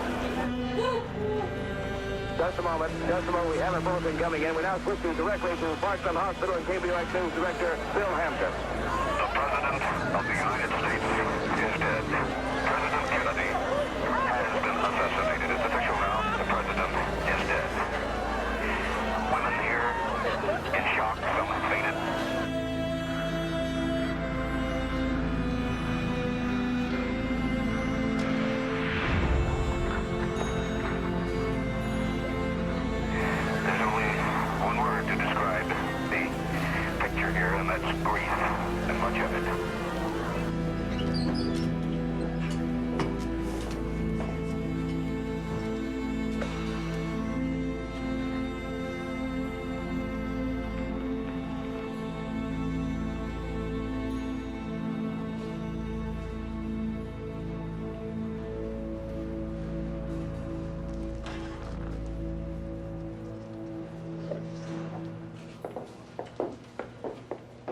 Just a moment. We have a bulletin coming in. We now switch you directly to Parkland Hospital and KBOX News Director Bill Hampton. The President of the United States is dead. President Kennedy has been assassinated. It's official now. The President is dead. Women here in shock. Some have fainted. Grief, and much of it.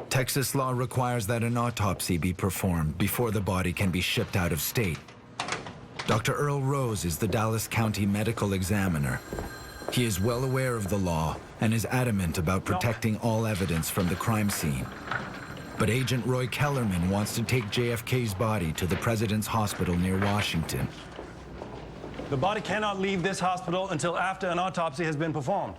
Texas law requires that an autopsy be performed before the body can be shipped out of state. Dr. Earl Rose is the Dallas County medical examiner. He is well aware of the law and is adamant about protecting all evidence from the crime scene. But Agent Roy Kellerman wants to take JFK's body to the president's hospital near Washington. The body cannot leave this hospital until after an autopsy has been performed.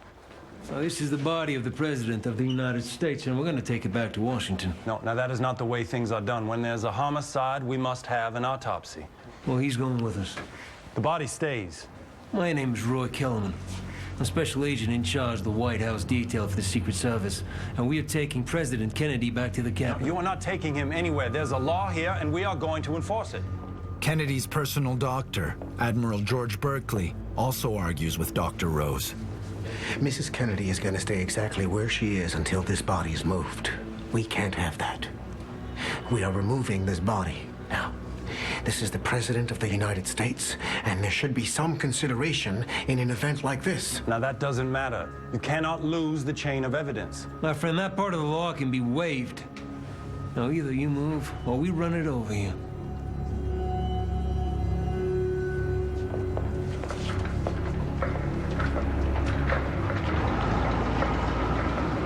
So this is the body of the President of the United States, and we're going to take it back to Washington. No, now that is not the way things are done. When there's a homicide, we must have an autopsy. Well, he's going with us. The body stays. My name is Roy Kellerman. I'm special agent in charge of the White House detail for the Secret Service, and we are taking President Kennedy back to the Capitol. You are not taking him anywhere. There's a law here, and we are going to enforce it. Kennedy's personal doctor, Admiral George Berkeley, also argues with Dr. Rose. Mrs. Kennedy is going to stay exactly where she is until this body is moved. We can't have that. We are removing this body. Now, this is the President of the United States, and there should be some consideration in an event like this. Now, that doesn't matter. You cannot lose the chain of evidence. My friend, that part of the law can be waived. Now, either you move, or we run it over you.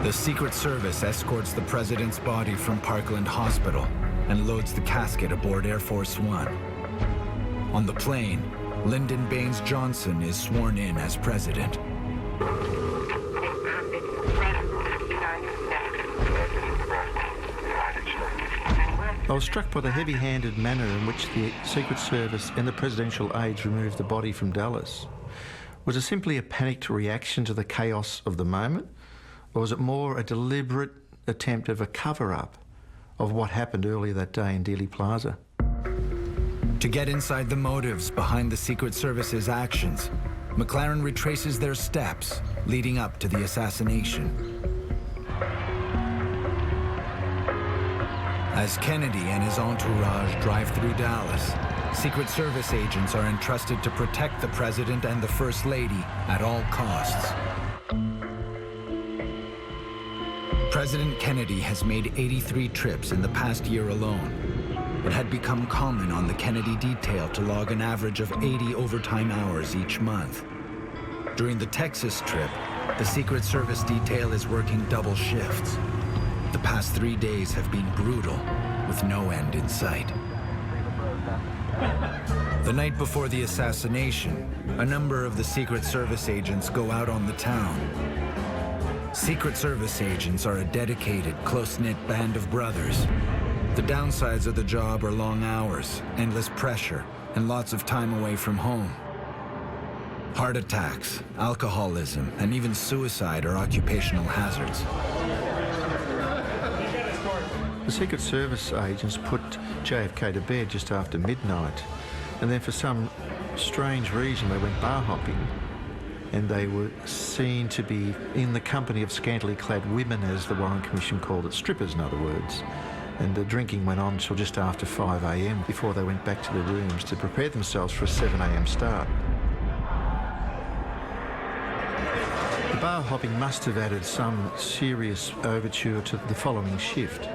The Secret Service escorts the president's body from Parkland Hospital and loads the casket aboard Air Force One. On the plane, Lyndon Baines Johnson is sworn in as president. I was struck by the heavy-handed manner in which the Secret Service and the presidential aides removed the body from Dallas. Was it simply a panicked reaction to the chaos of the moment? Or was it more a deliberate attempt of a cover-up of what happened earlier that day in Dealey Plaza? To get inside the motives behind the Secret Service's actions, McLaren retraces their steps leading up to the assassination. As Kennedy and his entourage drive through Dallas, Secret Service agents are entrusted to protect the President and the First Lady at all costs. President Kennedy has made 83 trips in the past year alone. It had become common on the Kennedy detail to log an average of 80 overtime hours each month. During the Texas trip, The Secret Service detail is working double shifts. The past 3 days have been brutal, with no end in sight. The night before the assassination, a number of the Secret Service agents go out on the town. Secret Service agents are a dedicated, close-knit band of brothers. The downsides of the job are long hours, endless pressure, and lots of time away from home. Heart attacks, alcoholism, and even suicide are occupational hazards. The Secret Service agents put JFK to bed just after midnight, and then for some strange reason they went bar hopping, and they were seen to be in the company of scantily clad women, as the Warren Commission called it, strippers in other words. And the drinking went on until just after 5 a.m. before they went back to their rooms to prepare themselves for a 7 a.m. start. The bar hopping must have added some serious overture to the following shift.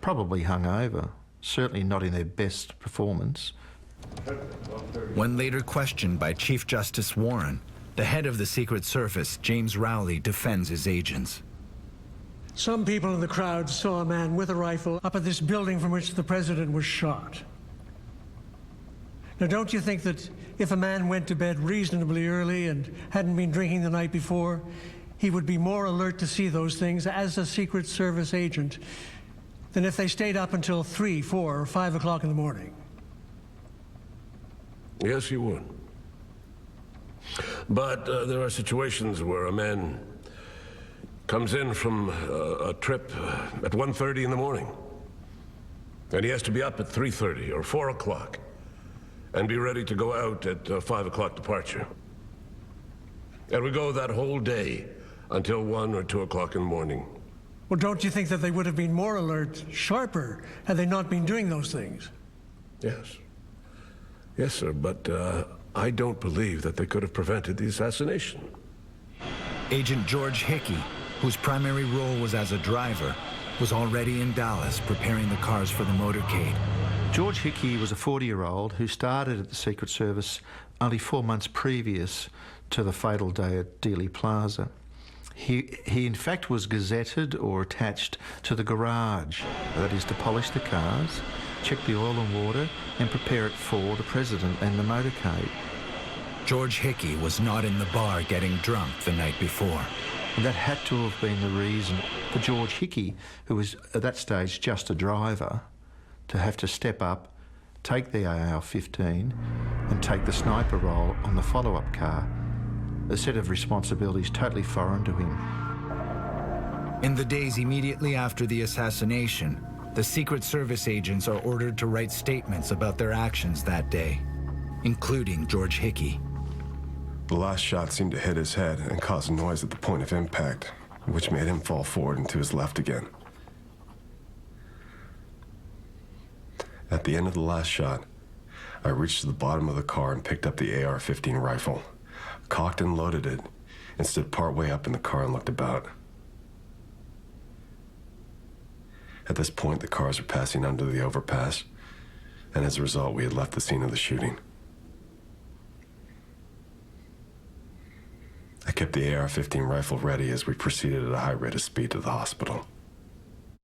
Probably hungover, certainly not in their best performance. When later questioned by Chief Justice Warren, the head of the Secret Service, James Rowley, defends his agents. Some people in the crowd saw a man with a rifle up at this building from which the president was shot. Now, don't you think that if a man went to bed reasonably early and hadn't been drinking the night before, he would be more alert to see those things as a Secret Service agent than if they stayed up until 3, 4, or 5 o'clock in the morning? Yes, he would. But there are situations where a man comes in from a trip at 1:30 in the morning, and he has to be up at 3:30 or 4 o'clock and be ready to go out at 5 o'clock departure. And we go that whole day until 1 or 2 o'clock in the morning. Well, don't you think that they would have been more alert, sharper, had they not been doing those things? Yes. Yes, sir, but I don't believe that they could have prevented the assassination. Agent George Hickey, whose primary role was as a driver, was already in Dallas preparing the cars for the motorcade. George Hickey was a 40-year-old who started at the Secret Service only 4 months previous to the fatal day at Dealey Plaza. He in fact was gazetted or attached to the garage, that is to polish the cars, check the oil and water, and prepare it for the president and the motorcade. George Hickey was not in the bar getting drunk the night before. And that had to have been the reason for George Hickey, who was at that stage just a driver, to have to step up, take the AR-15 and take the sniper role on the follow-up car, a set of responsibilities totally foreign to him. In the days immediately after the assassination, the Secret Service agents are ordered to write statements about their actions that day, including George Hickey. The last shot seemed to hit his head and cause a noise at the point of impact, which made him fall forward and to his left again. At the end of the last shot, I reached to the bottom of the car and picked up the AR-15 rifle, cocked and loaded it, and stood partway up in the car and looked about. At this point, the cars were passing under the overpass, and as a result, we had left the scene of the shooting. I kept the AR-15 rifle ready as we proceeded at a high rate of speed to the hospital.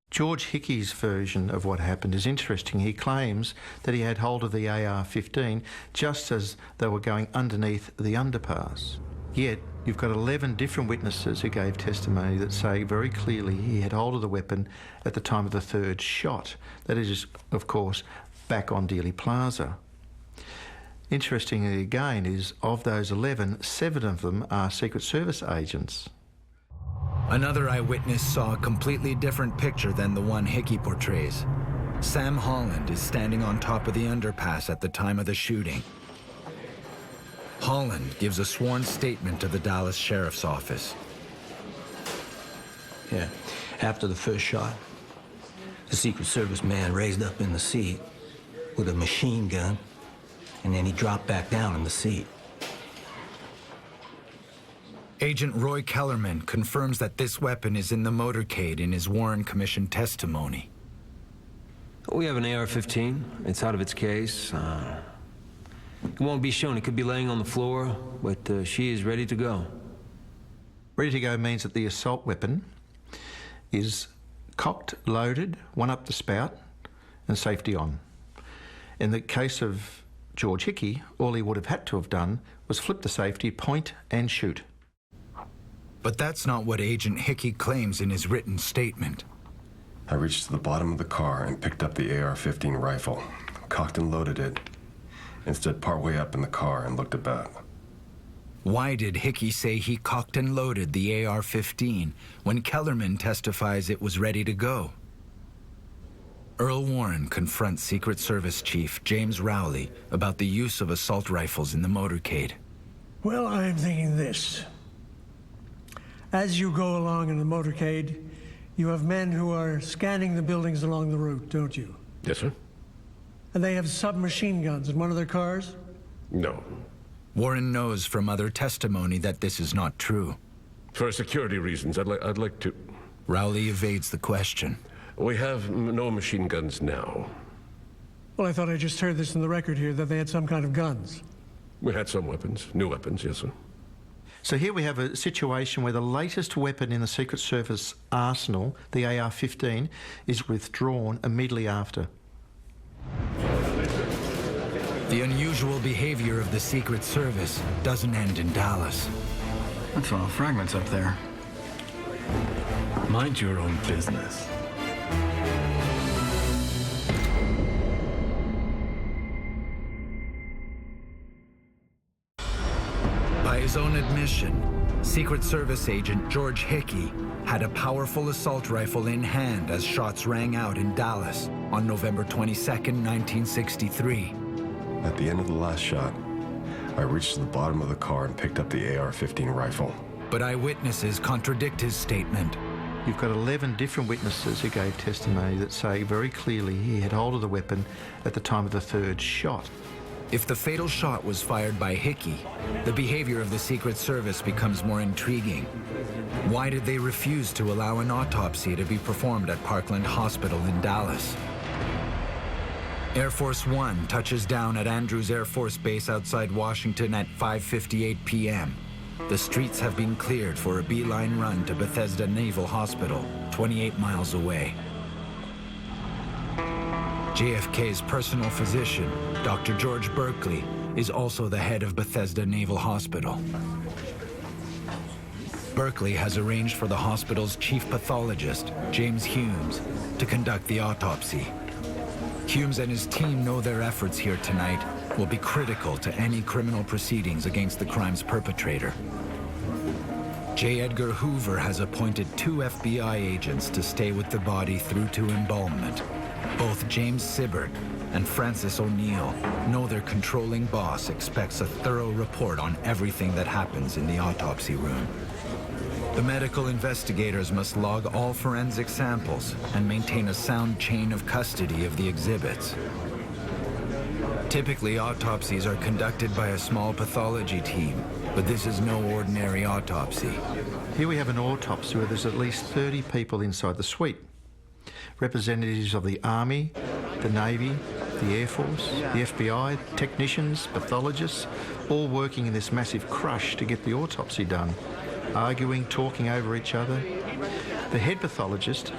George Hickey's version of what happened is interesting. He claims that he had hold of the AR-15 just as they were going underneath the underpass. Yet, you've got 11 different witnesses who gave testimony that say very clearly he had hold of the weapon at the time of the third shot. That is, of course, back on Dealey Plaza. Interestingly again is, of those 11, 7 of them are Secret Service agents. Another eyewitness saw a completely different picture than the one Hickey portrays. Sam Holland is standing on top of the underpass at the time of the shooting. Holland gives a sworn statement to the Dallas Sheriff's Office. Yeah, after the first shot, the Secret Service man raised up in the seat with a machine gun, and then he dropped back down in the seat. Agent Roy Kellerman confirms that this weapon is in the motorcade in his Warren Commission testimony. We have an AR-15. It's out of its case. It won't be shown. It could be laying on the floor, but she is ready to go. Ready to go means that the assault weapon is cocked, loaded, one up the spout, and safety on. In the case of George Hickey, all he would have had to have done was flip the safety, point, and shoot. But that's not what Agent Hickey claims in his written statement. I reached to the bottom of the car and picked up the AR-15 rifle, cocked and loaded it, and stood partway up in the car and looked about. Why did Hickey say he cocked and loaded the AR-15 when Kellerman testifies it was ready to go? Earl Warren confronts Secret Service Chief James Rowley about the use of assault rifles in the motorcade. Well, I'm thinking this. As you go along in the motorcade, you have men who are scanning the buildings along the route, don't you? Yes, sir. And they have submachine guns in one of their cars? No. Warren knows from other testimony that this is not true. For security reasons, I'd like to... Rowley evades the question. We have no machine guns now. Well, I thought I just heard this in the record here, that they had some kind of guns. We had some weapons, new weapons, yes, sir. So here we have a situation where the latest weapon in the Secret Service arsenal, the AR-15, is withdrawn immediately after. The unusual behavior of the Secret Service doesn't end in Dallas. That's all fragments up there. Mind your own business. By his own admission, Secret Service agent George Hickey had a powerful assault rifle in hand as shots rang out in Dallas on November 22nd, 1963. At the end of the last shot, I reached to the bottom of the car and picked up the AR-15 rifle. But eyewitnesses contradict his statement. You've got 11 different witnesses who gave testimony that say very clearly he had hold of the weapon at the time of the third shot. If the fatal shot was fired by Hickey, the behavior of the Secret Service becomes more intriguing. Why did they refuse to allow an autopsy to be performed at Parkland Hospital in Dallas? Air Force One touches down at Andrews Air Force Base outside Washington at 5:58 p.m. The streets have been cleared for a beeline run to Bethesda Naval Hospital, 28 miles away. JFK's personal physician, Dr. George Berkeley, is also the head of Bethesda Naval Hospital. Berkeley has arranged for the hospital's chief pathologist, James Humes, to conduct the autopsy. Humes and his team know their efforts here tonight will be critical to any criminal proceedings against the crime's perpetrator. J. Edgar Hoover has appointed 2 FBI agents to stay with the body through to embalmment. Both James Sibbert and Francis O'Neill know their controlling boss expects a thorough report on everything that happens in the autopsy room. The medical investigators must log all forensic samples and maintain a sound chain of custody of the exhibits. Typically, autopsies are conducted by a small pathology team, but this is no ordinary autopsy. Here we have an autopsy where there's at least 30 people inside the suite. Representatives of the Army, the Navy, the Air Force, the FBI, technicians, pathologists, all working in this massive crush to get the autopsy done, arguing, talking over each other. The head pathologist,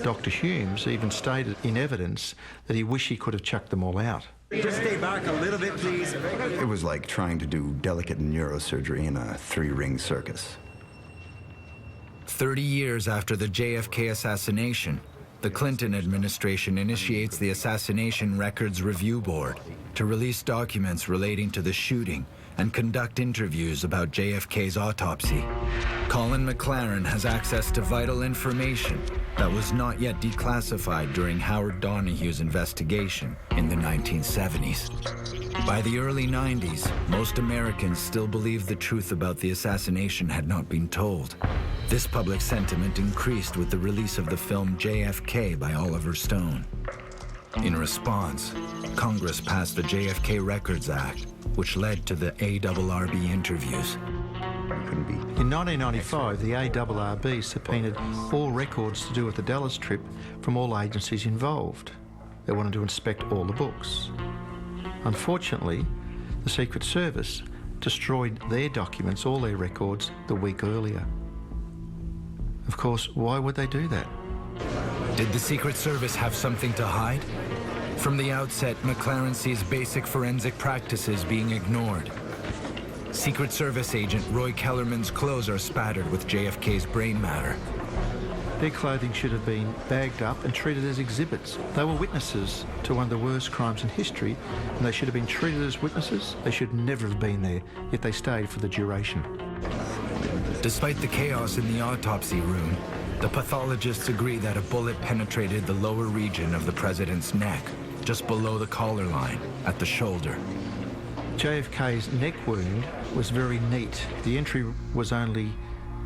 Dr. Humes, even stated in evidence that he wished he could have chucked them all out. Just stay back a little bit, please. It was like trying to do delicate neurosurgery in a 3-ring circus. 30 years after the JFK assassination, the Clinton administration initiates the Assassination Records Review Board to release documents relating to the shooting and conduct interviews about JFK's autopsy. Colin McLaren has access to vital information that was not yet declassified during Howard Donahue's investigation in the 1970s. By the early 90s, most Americans still believed the truth about the assassination had not been told. This public sentiment increased with the release of the film JFK by Oliver Stone. In response, Congress passed the JFK Records Act, which led to the ARRB interviews. In 1995, the ARRB subpoenaed all records to do with the Dallas trip from all agencies involved. They wanted to inspect all the books. Unfortunately, the Secret Service destroyed their documents, all their records, the week earlier. Of course, why would they do that? Did the Secret Service have something to hide? From the outset, McLaren sees basic forensic practices being ignored. Secret Service agent Roy Kellerman's clothes are spattered with JFK's brain matter. Their clothing should have been bagged up and treated as exhibits. They were witnesses to one of the worst crimes in history, and they should have been treated as witnesses. They should never have been there, yet they stayed for the duration. Despite the chaos in the autopsy room, the pathologists agree that a bullet penetrated the lower region of the president's neck, just below the collar line, at the shoulder. JFK's neck wound was very neat. The entry was only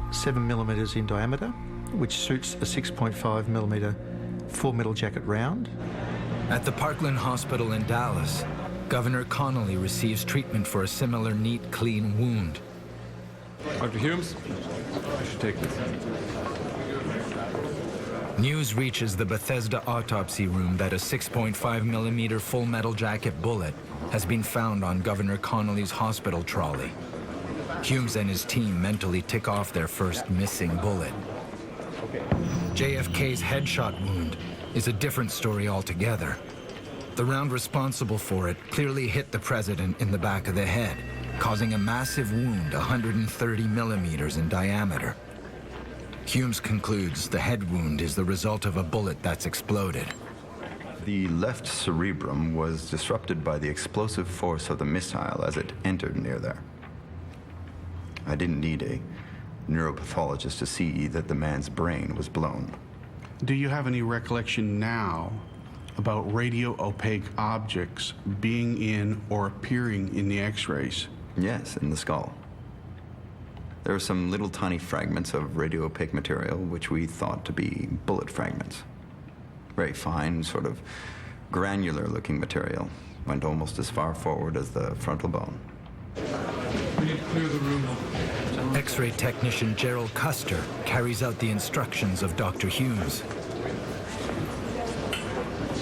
7mm in diameter, which suits a 6.5mm 4-metal jacket round. At the Parkland Hospital in Dallas, Governor Connolly receives treatment for a similar neat, clean wound. Dr. Humes, I should take this. News reaches the Bethesda autopsy room that a 6.5mm full metal jacket bullet has been found on Governor Connolly's hospital trolley. Humes and his team mentally tick off their first missing bullet. JFK's headshot wound is a different story altogether. The round responsible for it clearly hit the president in the back of the head, causing a massive wound 130mm in diameter. Humes concludes the head wound is the result of a bullet that's exploded. The left cerebrum was disrupted by the explosive force of the missile as it entered near there. I didn't need a neuropathologist to see that the man's brain was blown. Do you have any recollection now about radio-opaque objects being in or appearing in the X-rays? Yes, in the skull. There are some little tiny fragments of radio-opaque material which we thought to be bullet fragments. Very fine, sort of granular-looking material. Went almost as far forward as the frontal bone. We need to clear the room. X-ray technician Gerald Custer carries out the instructions of Dr. Humes.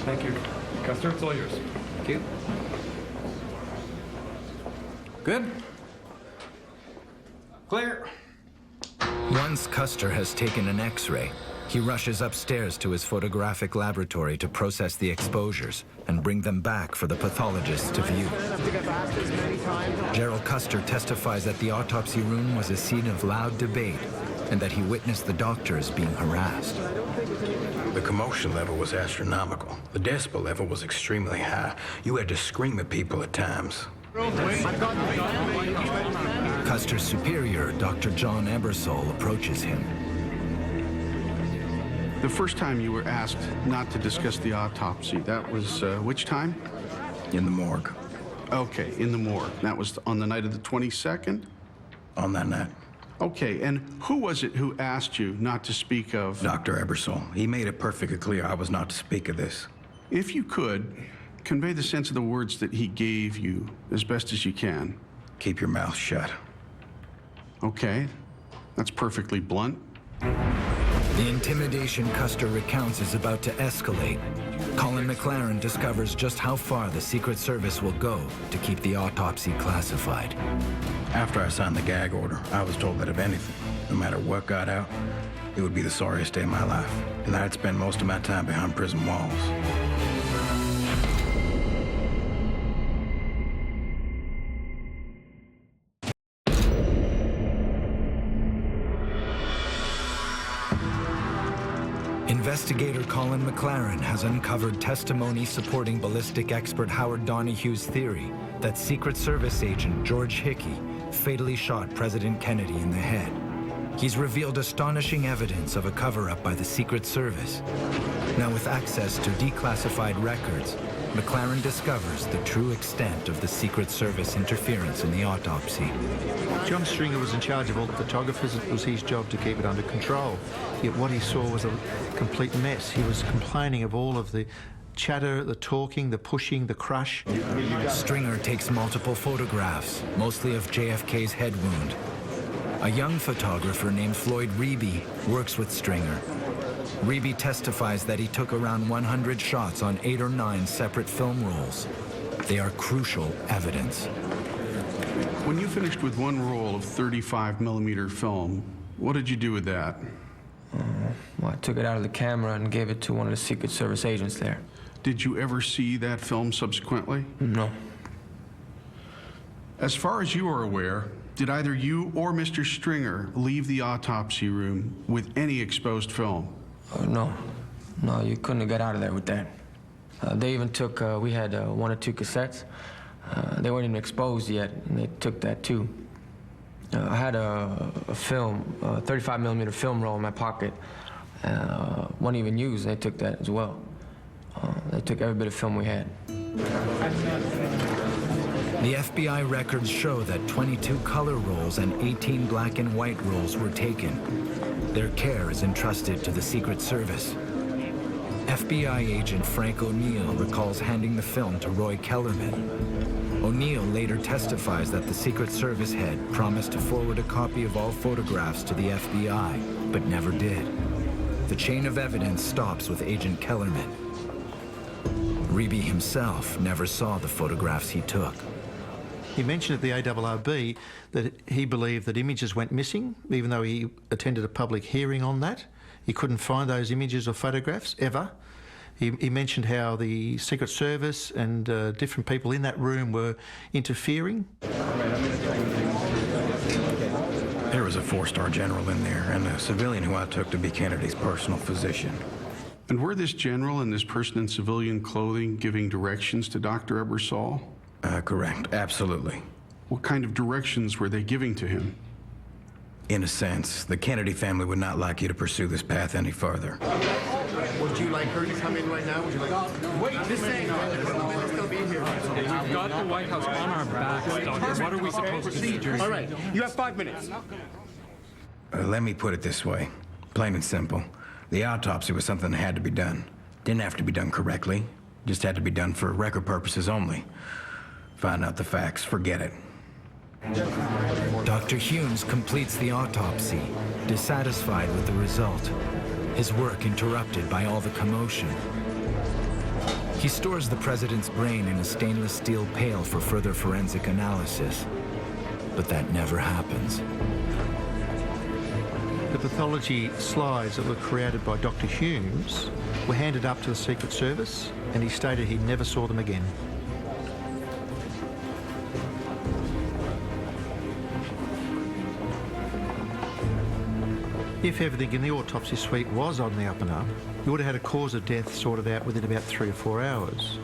Thank you. Custer, it's all yours. Thank you. Good. Clear. Once Custer has taken an X-ray, he rushes upstairs to his photographic laboratory to process the exposures and bring them back for the pathologists to view. Gerald Custer testifies that the autopsy room was a scene of loud debate and that he witnessed the doctors being harassed. The commotion level was astronomical. The decibel level was extremely high. You had to scream at people at times. Custer's superior, Dr. John Ebersole, approaches him. The first time you were asked not to discuss the autopsy, that was which time? In the morgue. Okay, in the morgue. That was on the night of the 22nd? On that night. Okay, and who was it who asked you not to speak of... Dr. Ebersole. He made it perfectly clear I was not to speak of this. If you could, convey the sense of the words that he gave you as best as you can. Keep your mouth shut. Okay, that's perfectly blunt. The intimidation Custer recounts is about to escalate. Colin McLaren discovers just how far the Secret Service will go to keep the autopsy classified. After I signed the gag order, I was told that if anything, no matter what got out, it would be the sorriest day of my life, and that I'd spend most of my time behind prison walls. Investigator Colin McLaren has uncovered testimony supporting ballistic expert Howard Donahue's theory that Secret Service agent George Hickey fatally shot President Kennedy in the head. He's revealed astonishing evidence of a cover-up by the Secret Service. Now, with access to declassified records, McLaren discovers the true extent of the Secret Service interference in the autopsy. John Stringer was in charge of all the photographers. It was his job to keep it under control. Yet what he saw was a complete mess. He was complaining of all of the chatter, the talking, the pushing, the crush. Stringer takes multiple photographs, mostly of JFK's head wound. A young photographer named Floyd Reeby works with Stringer. Reeby testifies that he took around 100 shots on 8 or 9 separate film rolls. They are crucial evidence. When you finished with one roll of 35mm film, what did you do with that? Well, I took it out of the camera and gave it to one of the Secret Service agents there. Did you ever see that film subsequently? No. As far as you are aware, did either you or Mr. Stringer leave the autopsy room with any exposed film? No. No, you couldn't have got out of there with that. They even took, we had 1 or 2 cassettes. They weren't even exposed yet, and they took that too. I had a film, a 35mm film roll in my pocket. Wasn't even used, and they took that as well. They took every bit of film we had. The FBI records show that 22 color rolls and 18 black and white rolls were taken. Their care is entrusted to the Secret Service. FBI agent Frank O'Neill recalls handing the film to Roy Kellerman. O'Neill later testifies that the Secret Service head promised to forward a copy of all photographs to the FBI, but never did. The chain of evidence stops with Agent Kellerman. Reeby himself never saw the photographs he took. He mentioned at the ARRB that he believed that images went missing, even though he attended a public hearing on that. He couldn't find those images or photographs, ever. He mentioned how the Secret Service and different people in that room were interfering. There was a 4-star general in there and a civilian who I took to be Kennedy's personal physician. And were this general and this person in civilian clothing giving directions to Dr. Ebersol? Correct, absolutely. What kind of directions were they giving to him? In a sense, the Kennedy family would not like you to pursue this path any further. Would you like her to come in right now? Would you like... Wait, this ain't... Still be here. We've got the White House on our backs, Doctor. What are we supposed to do? All right, you have 5 minutes. Let me put it this way, plain and simple. The autopsy was something that had to be done. Didn't have to be done correctly, just had to be done for record purposes only. Find out the facts, forget it. Dr. Humes completes the autopsy, dissatisfied with the result. His work interrupted by all the commotion. He stores the president's brain in a stainless steel pail for further forensic analysis. But that never happens. The pathology slides that were created by Dr. Humes were handed up to the Secret Service, and he stated he never saw them again. If everything in the autopsy suite was on the up and up, you would have had a cause of death sorted out within about 3 or 4 hours.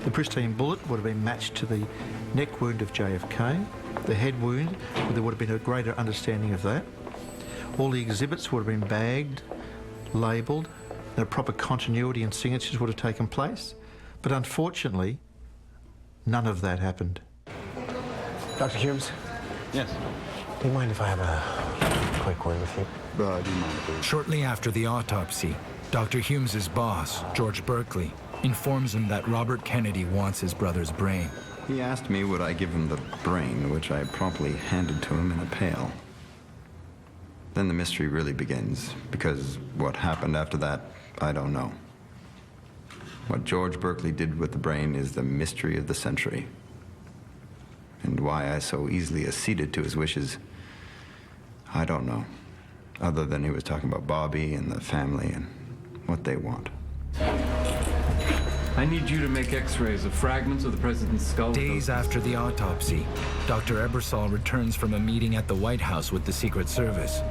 The pristine bullet would have been matched to the neck wound of JFK, the head wound, there would have been a greater understanding of that. All the exhibits would have been bagged, labelled, and a proper continuity and signatures would have taken place. But unfortunately, none of that happened. Dr. Humes? Yes? Do you mind if I have a quick word with you? Do you mind, please? Shortly after the autopsy, Dr. Humes's boss, George Berkeley, informs him that Robert Kennedy wants his brother's brain. He asked me would I give him the brain, which I promptly handed to him in a pail. Then the mystery really begins, because what happened after that, I don't know. What George Berkeley did with the brain is the mystery of the century. And why I so easily acceded to his wishes, I don't know. Other than he was talking about Bobby and the family and what they want. I need you to make x-rays of fragments of the president's skull. Days after the autopsy, Dr. Ebersol returns from a meeting at the White House with the Secret Service.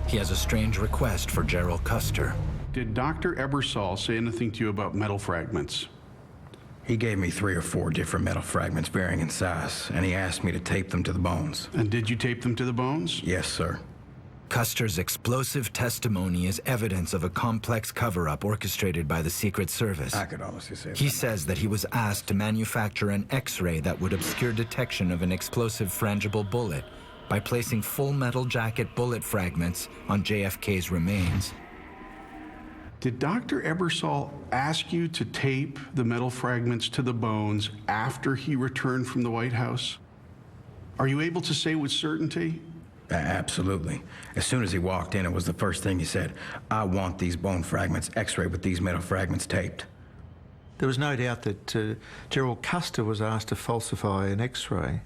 He has a strange request for Gerald Custer. Did Dr. Ebersol say anything to you about metal fragments? He gave me 3 or 4 different metal fragments varying in size, and he asked me to tape them to the bones. And did you tape them to the bones? Yes, sir. Custer's explosive testimony is evidence of a complex cover-up orchestrated by the Secret Service. I could honestly say that. He says that he was asked to manufacture an X-ray that would obscure detection of an explosive frangible bullet by placing full metal jacket bullet fragments on JFK's remains. Did Dr. Ebersol ask you to tape the metal fragments to the bones after he returned from the White House? Are you able to say with certainty? Absolutely. As soon as he walked in, it was the first thing he said. I want these bone fragments x-rayed with these metal fragments taped. There was no doubt that Gerald Custer was asked to falsify an X-ray,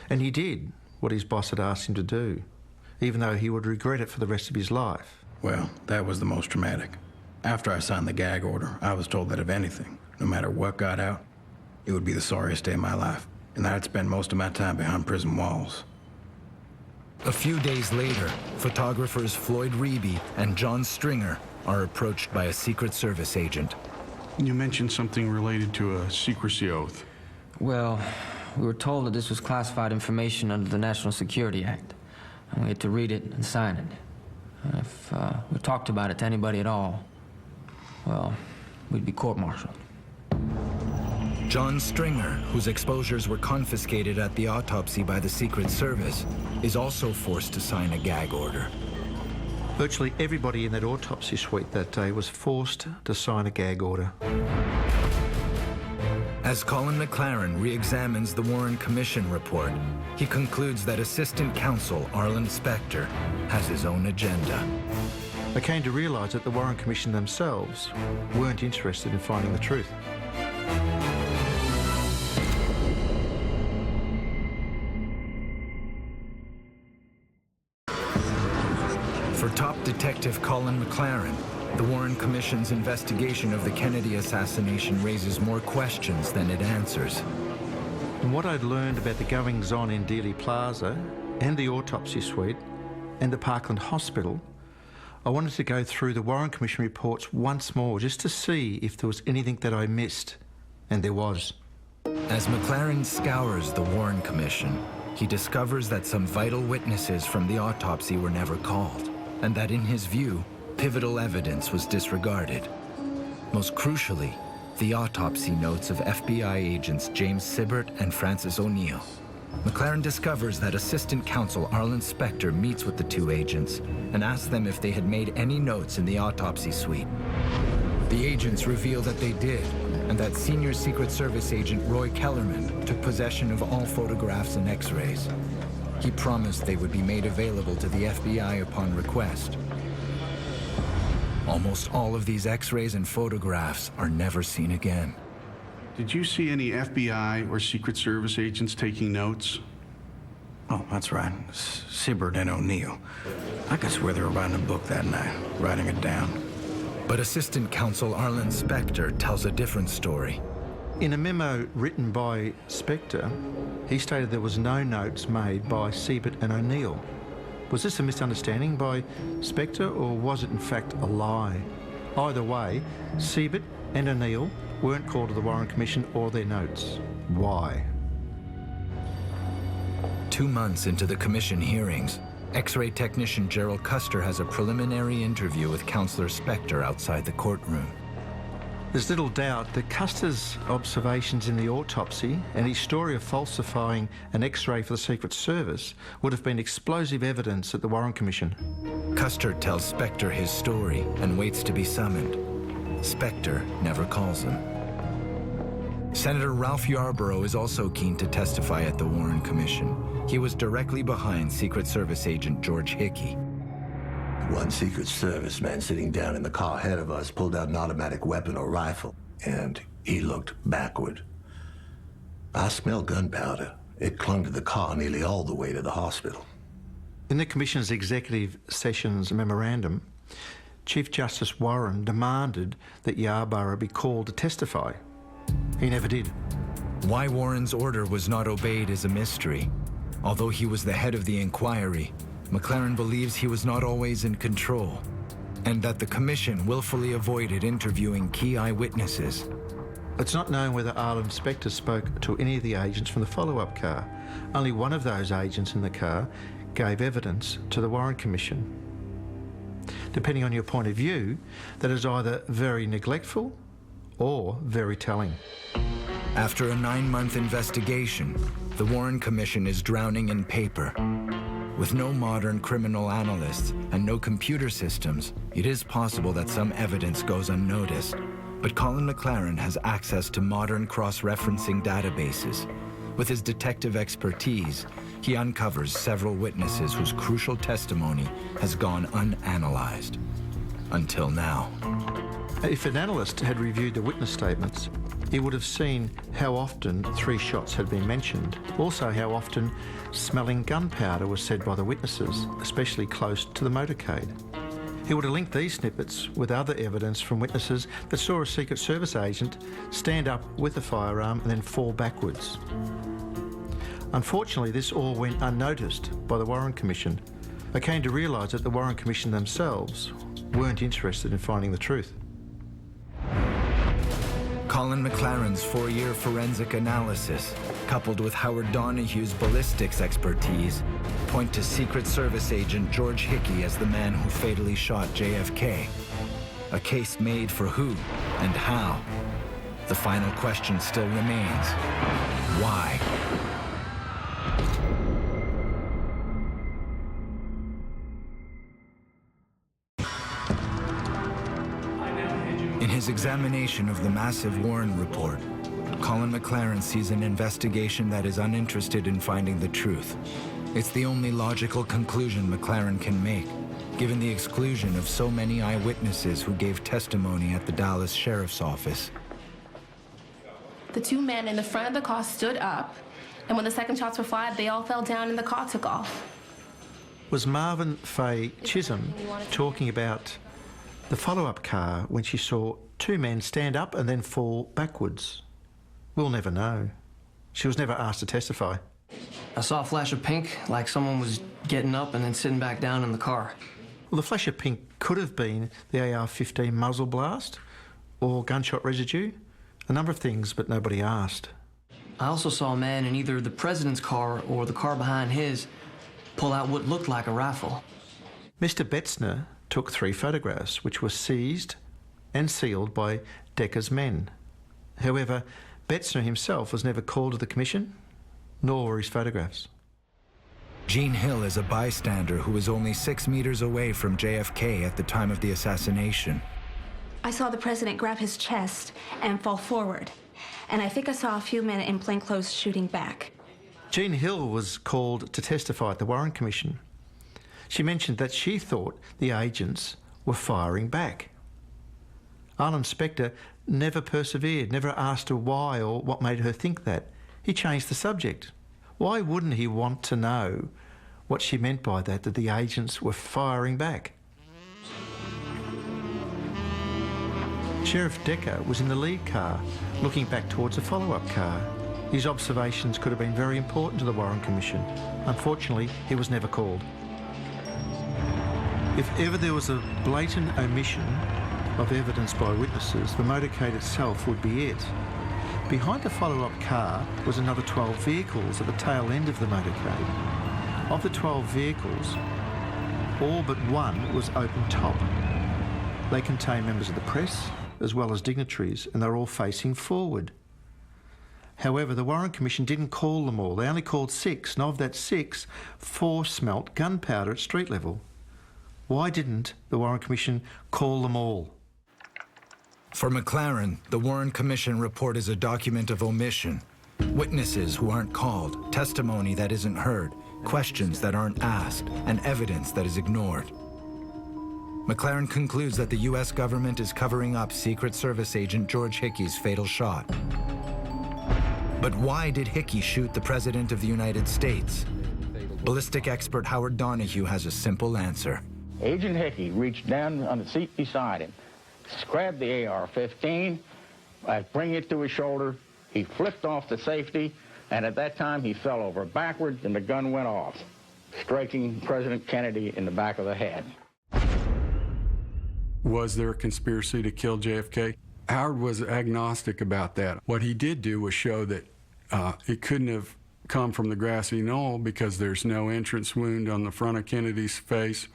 and he did what his boss had asked him to do, even though he would regret it for the rest of his life. Well, that was the most traumatic. After I signed the gag order, I was told that if anything, no matter what got out, it would be the sorriest day of my life, and that I'd spend most of my time behind prison walls. A few days later, photographers Floyd Reeby and John Stringer are approached by a Secret Service agent. You mentioned something related to a secrecy oath. Well, we were told that this was classified information under the National Security Act, and we had to read it and sign it. If we talked about it to anybody at all, well, we'd be court-martialed. John Stringer, whose exposures were confiscated at the autopsy by the Secret Service, is also forced to sign a gag order. Virtually everybody in that autopsy suite that day was forced to sign a gag order. As Colin McLaren re-examines the Warren Commission report, he concludes that Assistant Counsel Arlen Specter has his own agenda. They came to realise that the Warren Commission themselves weren't interested in finding the truth. For top detective Colin McLaren, the Warren Commission's investigation of the Kennedy assassination raises more questions than it answers. From what I'd learned about the goings-on in Dealey Plaza and the autopsy suite and the Parkland Hospital, I wanted to go through the Warren Commission reports once more just to see if there was anything that I missed, and there was. As McLaren scours the Warren Commission, he discovers that some vital witnesses from the autopsy were never called, and that in his view, pivotal evidence was disregarded. Most crucially, the autopsy notes of FBI agents James Sibbert and Francis O'Neill. McLaren discovers that Assistant Counsel Arlen Specter meets with the two agents and asks them if they had made any notes in the autopsy suite. The agents reveal that they did, and that Senior Secret Service agent Roy Kellerman took possession of all photographs and X-rays. He promised they would be made available to the FBI upon request. Almost all of these X-rays and photographs are never seen again. Did you see any FBI or Secret Service agents taking notes? Oh, that's right. Sibbert and O'Neill. I could swear they were writing a book that night, writing it down. But Assistant Counsel Arlen Specter tells a different story. In a memo written by Specter, he stated there was no notes made by Sibbert and O'Neill. Was this a misunderstanding by Specter, or was it in fact a lie? Either way, Sibbert and O'Neill weren't called to the Warren Commission or their notes. Why? 2 months into the commission hearings, X-ray technician Gerald Custer has a preliminary interview with Counselor Specter outside the courtroom. There's little doubt that Custer's observations in the autopsy and his story of falsifying an X-ray for the Secret Service would have been explosive evidence at the Warren Commission. Custer tells Specter his story and waits to be summoned. Specter never calls him. Senator Ralph Yarborough is also keen to testify at the Warren Commission. He was directly behind Secret Service agent George Hickey. One Secret Service man sitting down in the car ahead of us pulled out an automatic weapon or rifle, and he looked backward. I smelled gunpowder. It clung to the car nearly all the way to the hospital. In the Commission's executive sessions memorandum, Chief Justice Warren demanded that Yarborough be called to testify. He never did. Why Warren's order was not obeyed is a mystery. Although he was the head of the inquiry, McLaren believes he was not always in control, and that the Commission willfully avoided interviewing key eyewitnesses. It's not known whether Arlen Specter spoke to any of the agents from the follow-up car. Only one of those agents in the car gave evidence to the Warren Commission. Depending on your point of view, that is either very neglectful or very telling. After a 9-month investigation, the Warren Commission is drowning in paper. With no modern criminal analysts and no computer systems, it is possible that some evidence goes unnoticed. But Colin McLaren has access to modern cross-referencing databases. With his detective expertise, he uncovers several witnesses whose crucial testimony has gone unanalyzed. Until now. If an analyst had reviewed the witness statements, he would have seen how often 3 shots had been mentioned. Also how often smelling gunpowder was said by the witnesses, especially close to the motorcade. He would have linked these snippets with other evidence from witnesses that saw a Secret Service agent stand up with a firearm and then fall backwards. Unfortunately, this all went unnoticed by the Warren Commission. I came to realise that the Warren Commission themselves weren't interested in finding the truth. Colin McLaren's 4-year forensic analysis, coupled with Howard Donahue's ballistics expertise, point to Secret Service agent George Hickey as the man who fatally shot JFK. A case made for who and how. The final question still remains: why? In his examination of the massive Warren report, Colin McLaren sees an investigation that is uninterested in finding the truth. It's the only logical conclusion McLaren can make, given the exclusion of so many eyewitnesses who gave testimony at the Dallas Sheriff's Office. The two men in the front of the car stood up, and when the second shots were fired, they all fell down and the car took off. Was Marvin Faye Chisholm talking about the follow-up car when she saw two men stand up and then fall backwards? We'll never know. She was never asked to testify. I saw a flash of pink, like someone was getting up and then sitting back down in the car. Well, the flash of pink could have been the AR-15 muzzle blast or gunshot residue. A number of things, but nobody asked. I also saw a man in either the president's car or the car behind his pull out what looked like a rifle. Mr. Betzner took 3 photographs, which were seized and sealed by Decker's men. However, Betzner himself was never called to the commission, nor were his photographs. Gene Hill is a bystander who was only 6 meters away from JFK at the time of the assassination. I saw the president grab his chest and fall forward, and I think I saw a few men in plainclothes shooting back. Gene Hill was called to testify at the Warren Commission. She mentioned that she thought the agents were firing back. Arlen Spector never persevered, never asked her why or what made her think that. He changed the subject. Why wouldn't he want to know what she meant by that the agents were firing back? Sheriff Decker was in the lead car, looking back towards a follow-up car. His observations could have been very important to the Warren Commission. Unfortunately, he was never called. If ever there was a blatant omission of evidence by witnesses, the motorcade itself would be it. Behind the follow-up car was another 12 vehicles at the tail end of the motorcade. Of the 12 vehicles, all but one was open top. They contained members of the press as well as dignitaries, and they're all facing forward. However, the Warren Commission didn't call them all. They only called 6, and of that 6, 4 smelt gunpowder at street level. Why didn't the Warren Commission call them all? For McLaren, the Warren Commission report is a document of omission. Witnesses who aren't called, testimony that isn't heard, questions that aren't asked, and evidence that is ignored. McLaren concludes that the U.S. government is covering up Secret Service agent George Hickey's fatal shot. But why did Hickey shoot the President of the United States? Ballistic expert Howard Donahue has a simple answer. Agent Hickey reached down on the seat beside him, grabbed the AR-15, bring it to his shoulder. He flipped off the safety, and at that time he fell over backwards and the gun went off, striking President Kennedy in the back of the head. Was there a conspiracy to kill JFK? Howard was agnostic about that. What he did do was show that it couldn't have come from the grassy knoll because there's no entrance wound on the front of Kennedy's face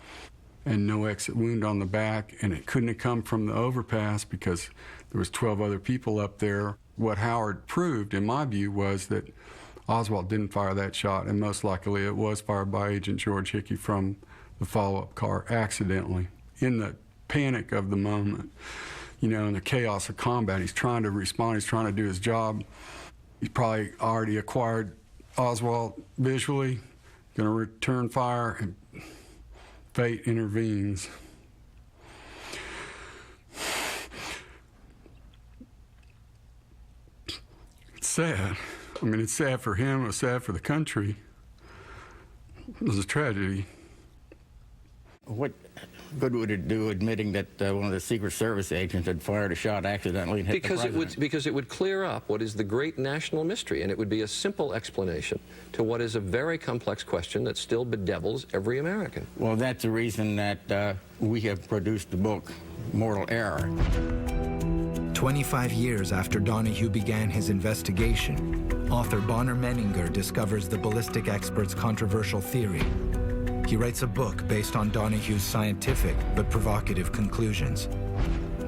and no exit wound on the back, and it couldn't have come from the overpass because there was 12 other people up there. What Howard proved, in my view, was that Oswald didn't fire that shot, and most likely it was fired by Agent George Hickey from the follow-up car accidentally. In the panic of the moment, you know, in the chaos of combat, he's trying to respond, he's trying to do his job. He's probably already acquired Oswald visually, going to return fire, and fate intervenes. It's sad. I mean, it's sad for him, it's sad for the country. It was a tragedy. What good would it do admitting that one of the Secret Service agents had fired a shot accidentally and hit the president? Because it would clear up what is the great national mystery, and it would be a simple explanation to what is a very complex question that still bedevils every American. Well, that's the reason that we have produced the book, Mortal Error. 25 years after Donahue began his investigation, author Bonner Menninger discovers the ballistic expert's controversial theory. He writes a book based on Donahue's scientific but provocative conclusions.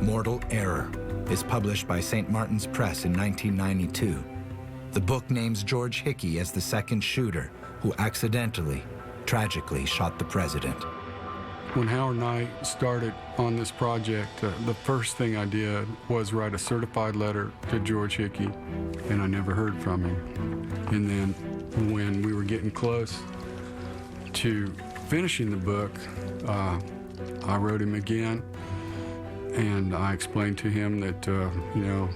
Mortal Error is published by St. Martin's Press in 1992. The book names George Hickey as the second shooter who accidentally, tragically shot the president. When Howard and I started on this project, the first thing I did was write a certified letter to George Hickey, and I never heard from him. And then when we were getting close to finishing the book, I wrote him again, and I explained to him that, you know,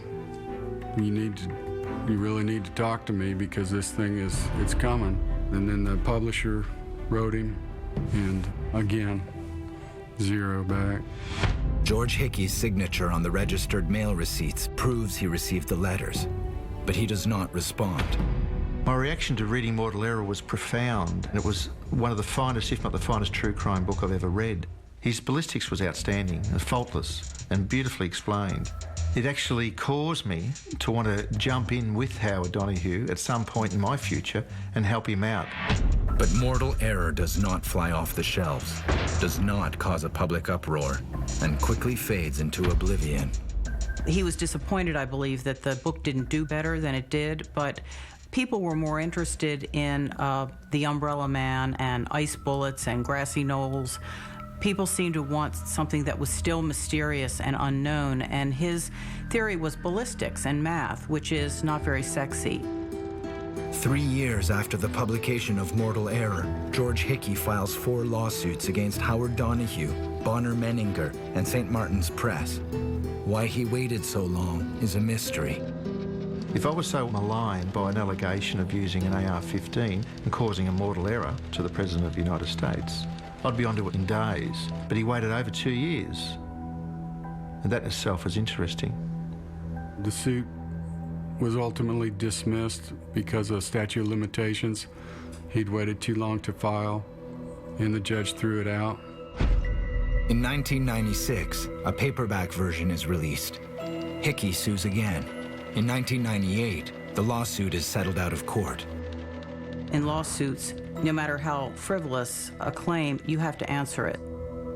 you really need to talk to me because this thing it's coming. And then the publisher wrote him, and again, zero back. George Hickey's signature on the registered mail receipts proves he received the letters, but he does not respond. My reaction to reading Mortal Error was profound. It was one of the finest, if not the finest, true crime book I've ever read. His ballistics was outstanding, faultless, and beautifully explained. It actually caused me to want to jump in with Howard Donahue at some point in my future and help him out. But Mortal Error does not fly off the shelves, does not cause a public uproar, and quickly fades into oblivion. He was disappointed, I believe, that the book didn't do better than it did, but people were more interested in the Umbrella Man and ice bullets and grassy knolls. People seemed to want something that was still mysterious and unknown, and his theory was ballistics and math, which is not very sexy. 3 years after the publication of Mortal Error, George Hickey files 4 lawsuits against Howard Donahue, Bonner Menninger, and St. Martin's Press. Why he waited so long is a mystery. If I was so maligned by an allegation of using an AR-15 and causing a mortal error to the President of the United States, I'd be onto it in days. But he waited over 2 years. And that in itself is interesting. The suit was ultimately dismissed because of statute of limitations. He'd waited too long to file, and the judge threw it out. In 1996, a paperback version is released. Hickey sues again. In 1998, the lawsuit is settled out of court. In lawsuits, no matter how frivolous a claim, you have to answer it.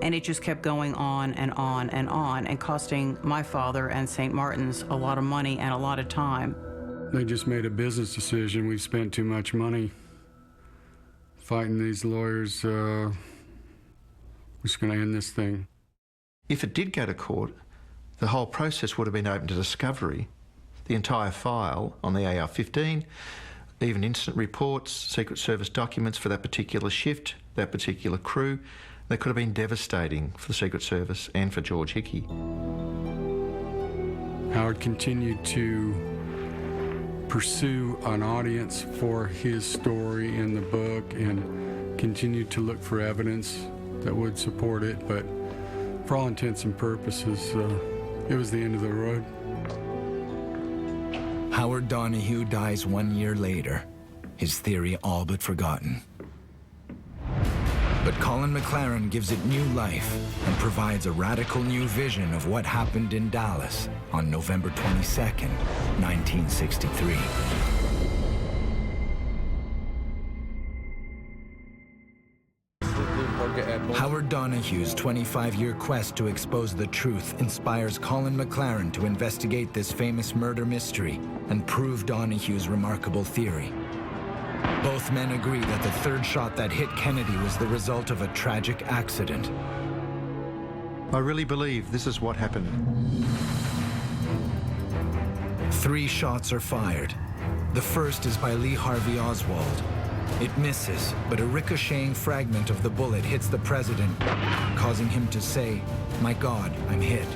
And it just kept going on and on and on, and costing my father and St. Martin's a lot of money and a lot of time. They just made a business decision. We've spent too much money fighting these lawyers. We're just going to end this thing. If it did go to court, the whole process would have been open to discovery. The entire file on the AR-15, even incident reports, Secret Service documents for that particular shift, that particular crew, that could have been devastating for the Secret Service and for George Hickey. Howard continued to pursue an audience for his story in the book and continued to look for evidence that would support it, but for all intents and purposes, it was the end of the road. Howard Donahue dies 1 year later, his theory all but forgotten. But Colin McLaren gives it new life and provides a radical new vision of what happened in Dallas on November 22nd, 1963. Howard Donahue's 25-year quest to expose the truth inspires Colin McLaren to investigate this famous murder mystery and prove Donahue's remarkable theory. Both men agree that the third shot that hit Kennedy was the result of a tragic accident. I really believe this is what happened. 3 shots are fired. The first is by Lee Harvey Oswald. It misses, but a ricocheting fragment of the bullet hits the president, causing him to say, "My God, I'm hit."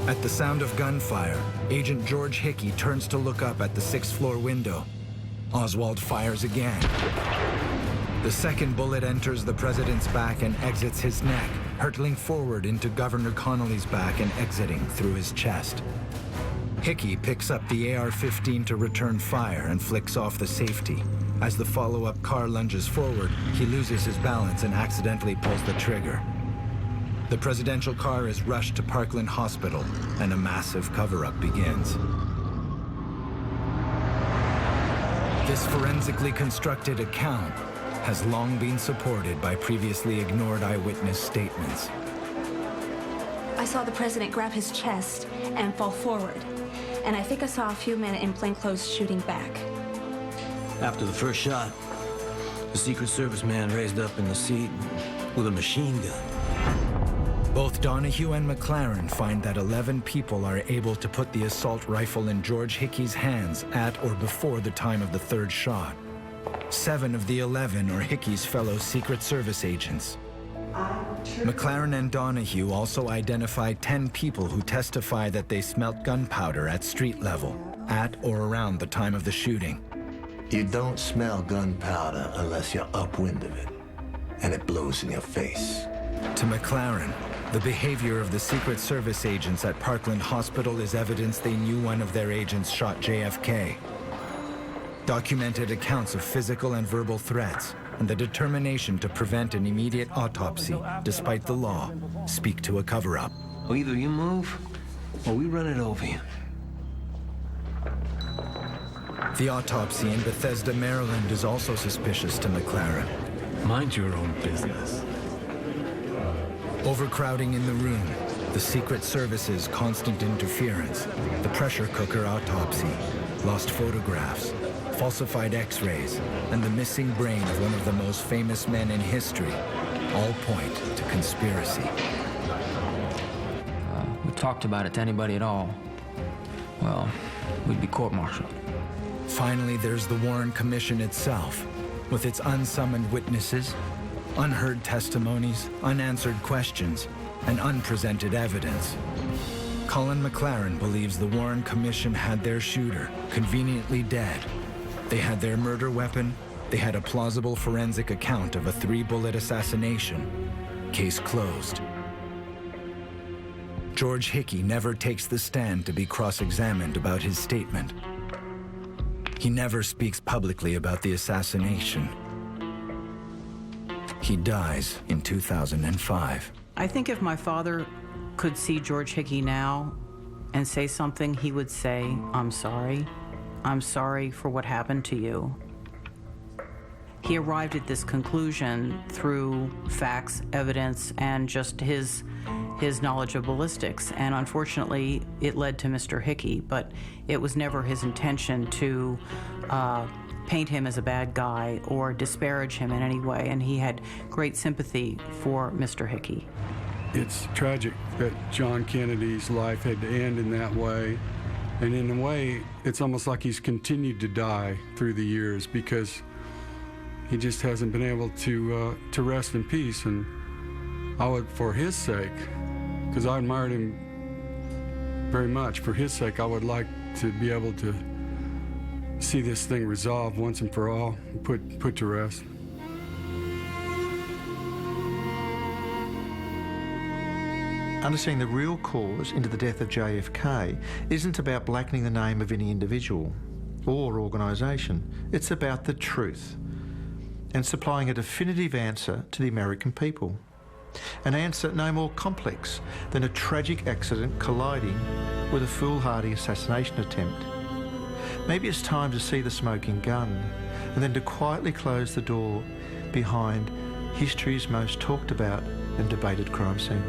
At the sound of gunfire, Agent George Hickey turns to look up at the 6th floor window. Oswald fires again. The second bullet enters the president's back and exits his neck, hurtling forward into Governor Connolly's back and exiting through his chest. Hickey picks up the AR-15 to return fire and flicks off the safety. As the follow-up car lunges forward, he loses his balance and accidentally pulls the trigger. The presidential car is rushed to Parkland Hospital, and a massive cover-up begins. This forensically constructed account has long been supported by previously ignored eyewitness statements. I saw the president grab his chest and fall forward, and I think I saw a few men in plainclothes shooting back. After the first shot, the Secret Service man raised up in the seat with a machine gun. Both Donahue and McLaren find that 11 people are able to put the assault rifle in George Hickey's hands at or before the time of the third shot. 7 of the 11 are Hickey's fellow Secret Service agents. McLaren and Donahue also identify 10 people who testify that they smelt gunpowder at street level, at or around the time of the shooting. You don't smell gunpowder unless you're upwind of it, and it blows in your face. To McLaren, the behavior of the Secret Service agents at Parkland Hospital is evidence they knew one of their agents shot JFK. Documented accounts of physical and verbal threats and the determination to prevent an immediate autopsy, despite the law, speak to a cover-up. Well, either you move, or we run it over you. The autopsy in Bethesda, Maryland is also suspicious to McLaren. Mind your own business. Overcrowding in the room, the Secret Service's constant interference, the pressure cooker autopsy, lost photographs, falsified x-rays, and the missing brain of one of the most famous men in history all point to conspiracy. We talked about it to anybody at all, well, we'd be court-martialed. Finally, there's the Warren Commission itself, with its unsummoned witnesses, unheard testimonies, unanswered questions, and unpresented evidence. Colin McLaren believes the Warren Commission had their shooter conveniently dead. They had their murder weapon, they had a plausible forensic account of a 3-bullet assassination. Case closed. George Hickey never takes the stand to be cross-examined about his statement. He never speaks publicly about the assassination. He dies in 2005. I think if my father could see George Hickey now and say something, he would say, "I'm sorry. I'm sorry for what happened to you." He arrived at this conclusion through facts, evidence, and just his knowledge of ballistics. And unfortunately, it led to Mr. Hickey, but it was never his intention to paint him as a bad guy or disparage him in any way, and he had great sympathy for Mr. Hickey. It's tragic that John Kennedy's life had to end in that way, and in a way, it's almost like he's continued to die through the years because he just hasn't been able to rest in peace. And I would, for his sake, because I admired him very much, for his sake, I would like to be able to see this thing resolved once and for all, put to rest. Understanding the real cause into the death of JFK isn't about blackening the name of any individual or organisation. It's about the truth and supplying a definitive answer to the American people. An answer no more complex than a tragic accident colliding with a foolhardy assassination attempt. Maybe it's time to see the smoking gun and then to quietly close the door behind history's most talked about and debated crime scene.